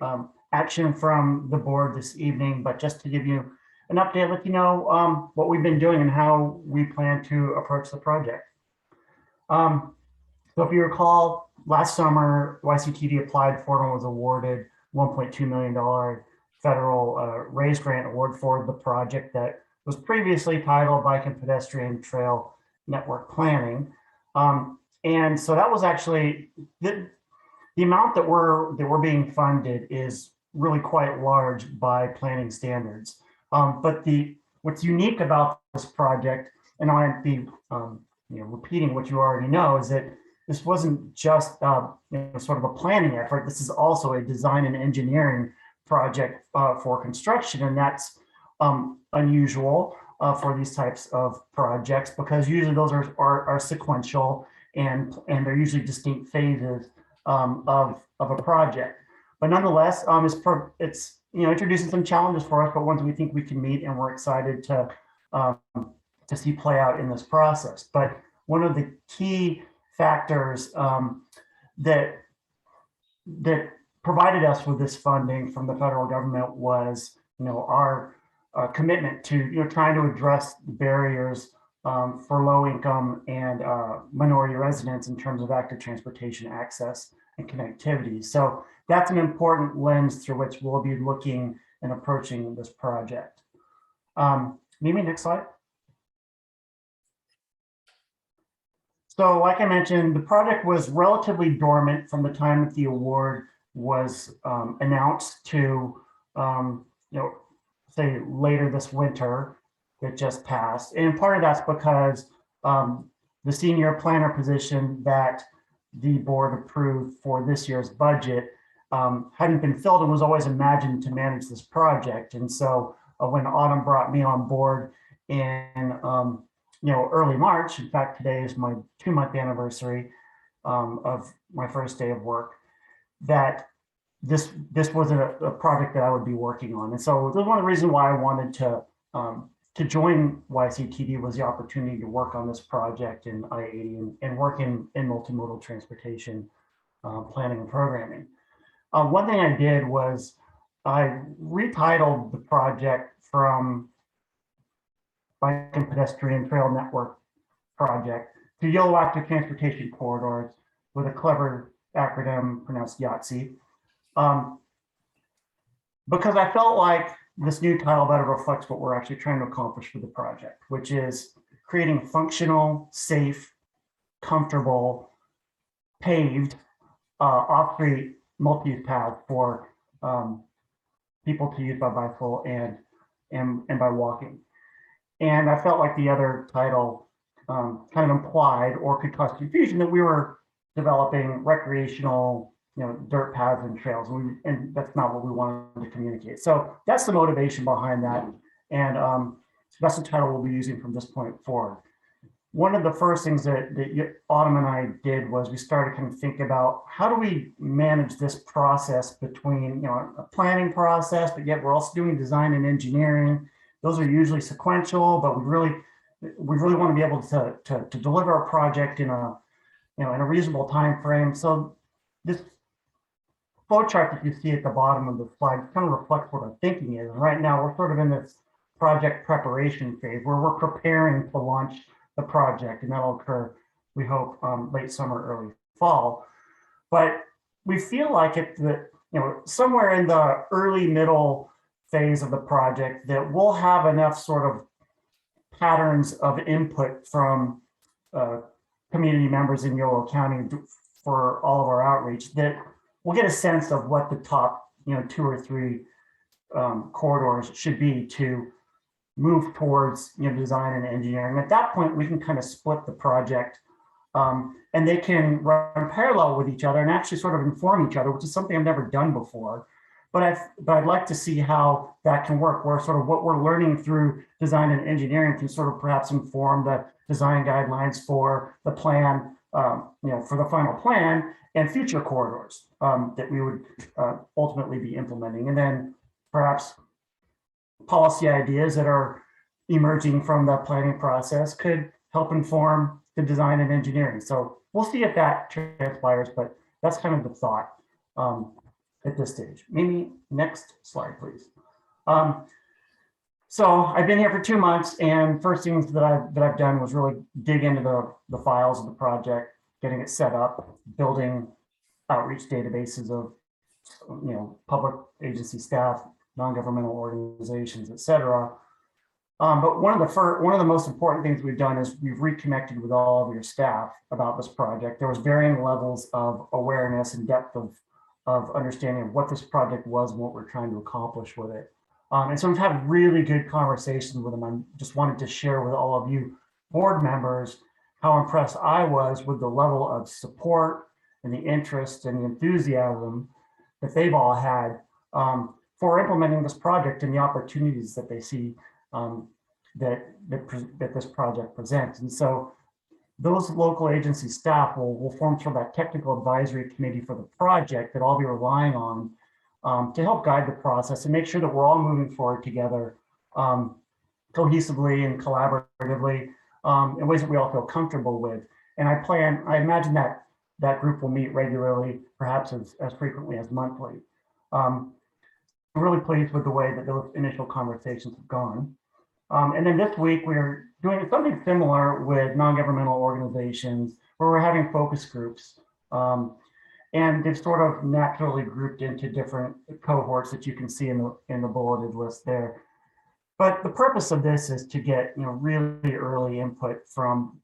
action from the board this evening, but just to give you an update, let you know what we've been doing and how we plan to approach the project. So if you recall, last summer, YCTD applied for and was awarded $1.2 million federal raise grant award for the project that was previously titled Bike and Pedestrian Trail Network Planning. And so that was actually the amount that we're being funded is really quite large by planning standards. But what's unique about this project, and I might be repeating what you already know, is that this wasn't just sort of a planning effort. This is also a design and engineering project for construction, and that's unusual for these types of projects, because usually those are sequential and they're usually distinct phases of a project. But nonetheless, it's introducing some challenges for us, but ones we think we can meet, and we're excited to see play out in this process. But one of the key factors that provided us with this funding from the federal government was our commitment to trying to address barriers for low income and minority residents in terms of active transportation access and connectivity. So that's an important lens through which we'll be looking and approaching this project. Mimi, next slide. So like I mentioned, the project was relatively dormant from the time that the award was announced to, say later this winter that just passed. And part of that's because the senior planner position that the board approved for this year's budget hadn't been filled and was always imagined to manage this project. And so when Autumn brought me on board in early March, in fact, today is my 2-month anniversary of my first day of work, that this wasn't a project that I would be working on. And so this was one of the reasons why I wanted to join YCTD, was the opportunity to work on this project in I-80 and work in multimodal transportation planning and programming. One thing I did was I retitled the project from Bike and Pedestrian Trail Network Project to Yolo Active Transportation Corridors, with a clever acronym pronounced YATSE, because I felt like this new title better reflects what we're actually trying to accomplish for the project, which is creating functional, safe, comfortable, paved, off-street multi-use paths for people to use by bicycle and by walking. And I felt like the other title kind of implied or could cause confusion that we were developing recreational, dirt paths and trails, and that's not what we wanted to communicate. So that's the motivation behind that, and that's the title we'll be using from this point forward. One of the first things that Autumn and I did was we started kind of think about how do we manage this process between a planning process, but yet we're also doing design and engineering. Those are usually sequential, but we really want to be able to deliver our project in a reasonable time frame. So this flow chart that you see at the bottom of the slide kind of reflects what our thinking is. And right now, we're sort of in this project preparation phase where we're preparing to launch the project, and that'll occur, we hope, late summer, early fall. But we feel like somewhere in the early middle phase of the project that we'll have enough sort of patterns of input from community members in Yolo County for all of our outreach that we'll get a sense of what the top 2 or 3 corridors should be to move towards design and engineering. At that point, we can kind of split the project and they can run parallel with each other and actually sort of inform each other, which is something I've never done before. But I'd like to see how that can work, where sort of what we're learning through design and engineering can sort of perhaps inform the design guidelines for the plan, for the final plan and future corridors that we would ultimately be implementing. And then perhaps policy ideas that are emerging from the planning process could help inform the design and engineering. So we'll see if that transpires, but that's kind of the thought at this stage. Maybe next slide, please. So I've been here for 2 months, and first things that I've done was really dig into the files of the project, getting it set up, building outreach databases of public agency staff, non-governmental organizations, et cetera. But one of the most important things we've done is we've reconnected with all of your staff about this project. There was varying levels of awareness and depth of understanding of what this project was and what we're trying to accomplish with it. And so we've had really good conversations with them. I just wanted to share with all of you board members how impressed I was with the level of support and the interest and the enthusiasm that they've all had for implementing this project and the opportunities that they see that this project presents. And so those local agency staff will form sort of that technical advisory committee for the project that I'll be relying on to help guide the process and make sure that we're all moving forward together cohesively and collaboratively in ways that we all feel comfortable with. And I imagine that group will meet regularly, perhaps as frequently as monthly. I'm really pleased with the way that those initial conversations have gone. And then this week, we're doing something similar with non-governmental organizations where we're having focus groups. And they've sort of naturally grouped into different cohorts that you can see in the bulleted list there. But the purpose of this is to get really early input from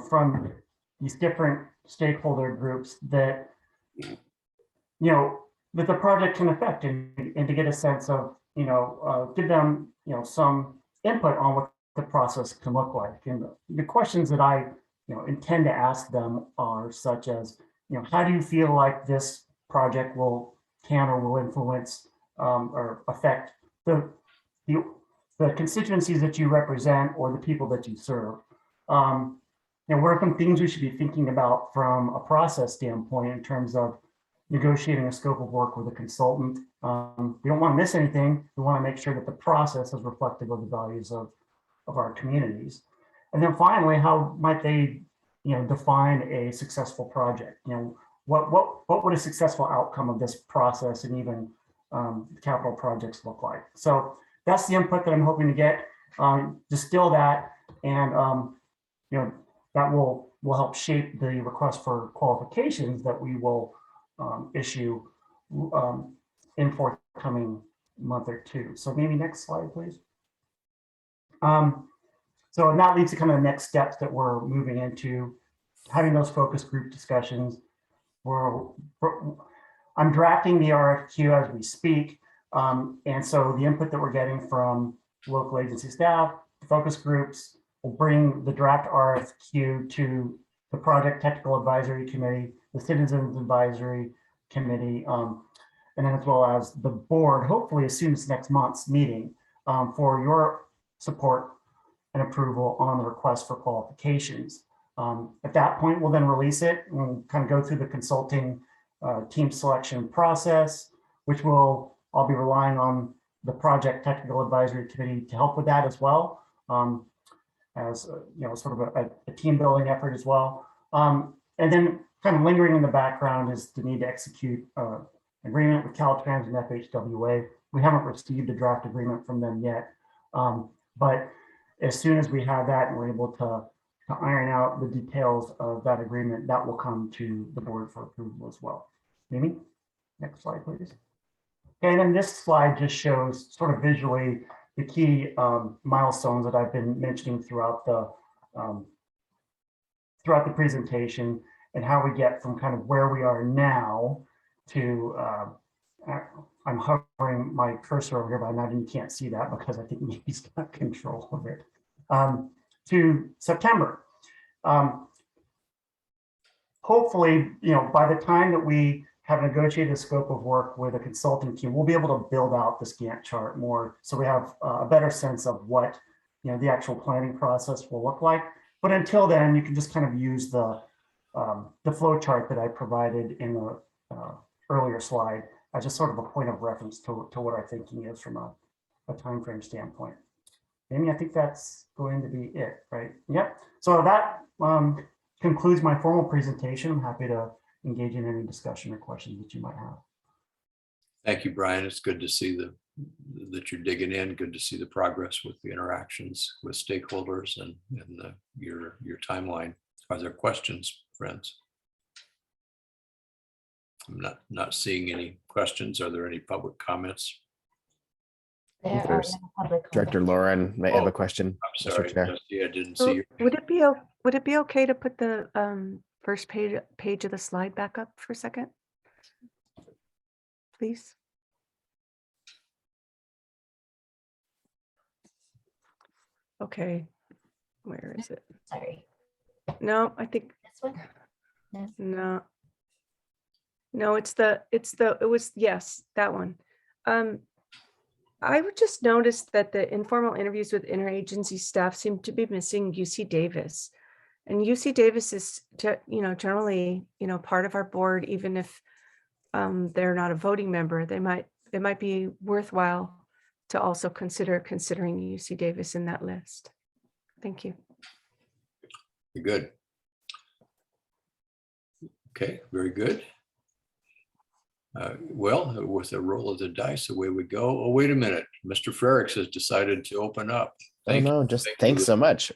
from these different stakeholder groups that that the project can affect, and to get a sense of give them some input on what the process can look like. And the questions that I intend to ask them are such as how do you feel like this project can or will influence or affect the constituencies that you represent or the people that you serve? What are some things we should be thinking about from a process standpoint in terms of negotiating a scope of work with a consultant? We don't want to miss anything. We want to make sure that the process is reflective of the values of our communities. And then finally, how might they define a successful project? What would a successful outcome of this process and even capital projects look like? So that's the input that I'm hoping to get, distill that, and that will help shape the request for qualifications that we will issue in forthcoming month or two. So maybe next slide, please. So and that leads to kind of the next steps that we're moving into, having those focus group discussions. I'm drafting the RFQ as we speak. And so the input that we're getting from local agency staff, focus groups, will bring the draft RFQ to the Project Technical Advisory Committee, the Citizens Advisory Committee, and then as well as the board, hopefully as soon as next month's meeting, for your support and approval on the request for qualifications. At that point, we'll then release it and kind of go through the consulting team selection process, which I'll be relying on the Project Technical Advisory Committee to help with that as well, as sort of a team building effort as well. And then kind of lingering in the background is the need to execute agreement with Caltrans and FHWA. We haven't received a draft agreement from them yet, but as soon as we have that and we're able to iron out the details of that agreement, that will come to the board for approval as well. Mimi, next slide, please. Okay, and then this slide just shows sort of visually the key milestones that I've been mentioning throughout the presentation, and how we get from kind of where we are now to I'm hovering my cursor over here, but I imagine you can't see that because I think he's got control of it. To September. Hopefully, by the time that we have negotiated a scope of work with a consulting team, we'll be able to build out this Gantt chart more, so we have a better sense of what the actual planning process will look like. But until then, you can just kind of use the flow chart that I provided in the earlier slide as just sort of a point of reference to what our thinking is from a time frame standpoint. Amy, I think that's going to be it, right? Yep. So that concludes my formal presentation. I'm happy to engage in any discussion or questions that you might have. Thank you, Brian. It's good to see that you're digging in. Good to see the progress with the interactions with stakeholders and your timeline. Are there questions, friends? I'm not seeing any questions. Are there any public comments? There are There's no public Director comments. Lauren may have Oh, a question. I'm Mr. sorry, Chair. Jesse, I didn't So see you. would it be okay to put the first page of the slide back up for a second? Please. Okay, where is it? Sorry, No, I think, this one? No. no, it was, yes, that one. I would just notice that the informal interviews with interagency staff seem to be missing UC Davis. And UC Davis is, generally, part of our board, even if they're not a voting member. It might be worthwhile to also considering UC Davis in that list. Thank you. Good. Okay, very good. Well, with a roll of the dice, away we go. Oh, wait a minute. Mr. Frericks has decided to open up. Oh no, just Thank thanks you. so much.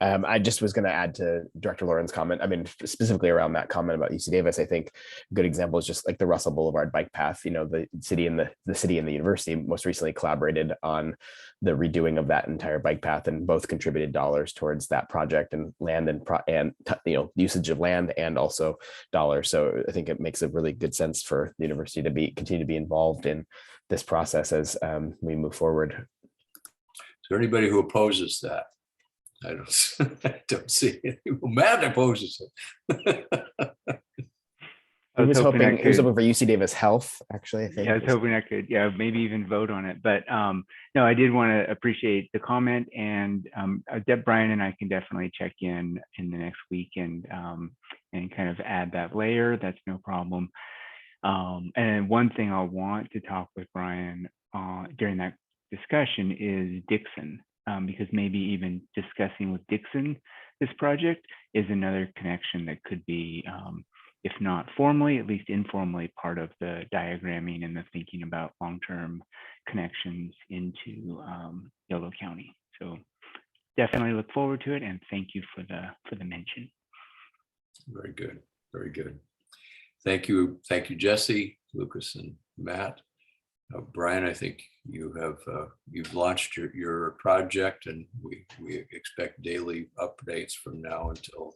I just was going to add to Director Lauren's comment. I mean, specifically around that comment about UC Davis, I think a good example is just like the Russell Boulevard bike path. The city and the university most recently collaborated on the redoing of that entire bike path, and both contributed dollars towards that project, and land and usage of land and also dollars. So I think it makes a really good sense for the university to continue to be involved in this process as we move forward. Is there anybody who opposes that? I don't see anyone. Matt opposes it. He was hoping for could- UC Davis Health, actually. I think. Yeah, I was hoping I could, maybe even vote on it. But no, I did want to appreciate the comment, and Brian and I can definitely check in the next week and kind of add that layer. That's no problem. And one thing I'll want to talk with Brian during that discussion is Dixon. Because maybe even discussing with Dixon this project is another connection that could be, if not formally, at least informally, part of the diagramming and the thinking about long-term connections into Yolo County. So definitely look forward to it, and thank you for the mention. Very good. Very good. Thank you. Thank you, Jesse, Lucas, and Matt. Brian, I think you've launched your project, and we expect daily updates from now until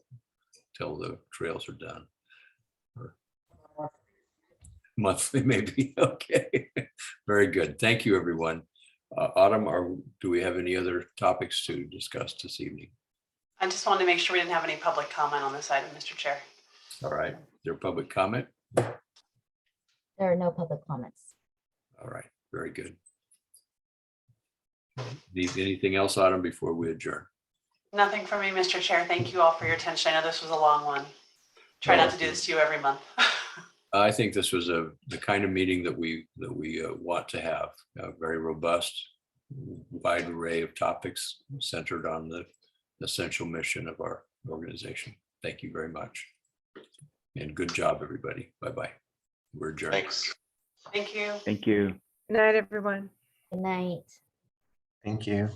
the trails are done. Or monthly, maybe. Okay. Very good. Thank you, everyone. Autumn, do we have any other topics to discuss this evening? I just wanted to make sure we didn't have any public comment on this item, Mr. Chair. All right. Is there public comment? There are no public comments. All right. Very good. Need anything else, Autumn, before we adjourn? Nothing for me, Mr. Chair. Thank you all for your attention. I know this was a long one. Try not to do this to you every month. I think this was the kind of meeting that we want to have. A very robust, wide array of topics centered on the essential mission of our organization. Thank you very much. And good job, everybody. Bye-bye. We're adjourned. Thanks. Thank you. Thank you. Good night, everyone. Good night. Thank you.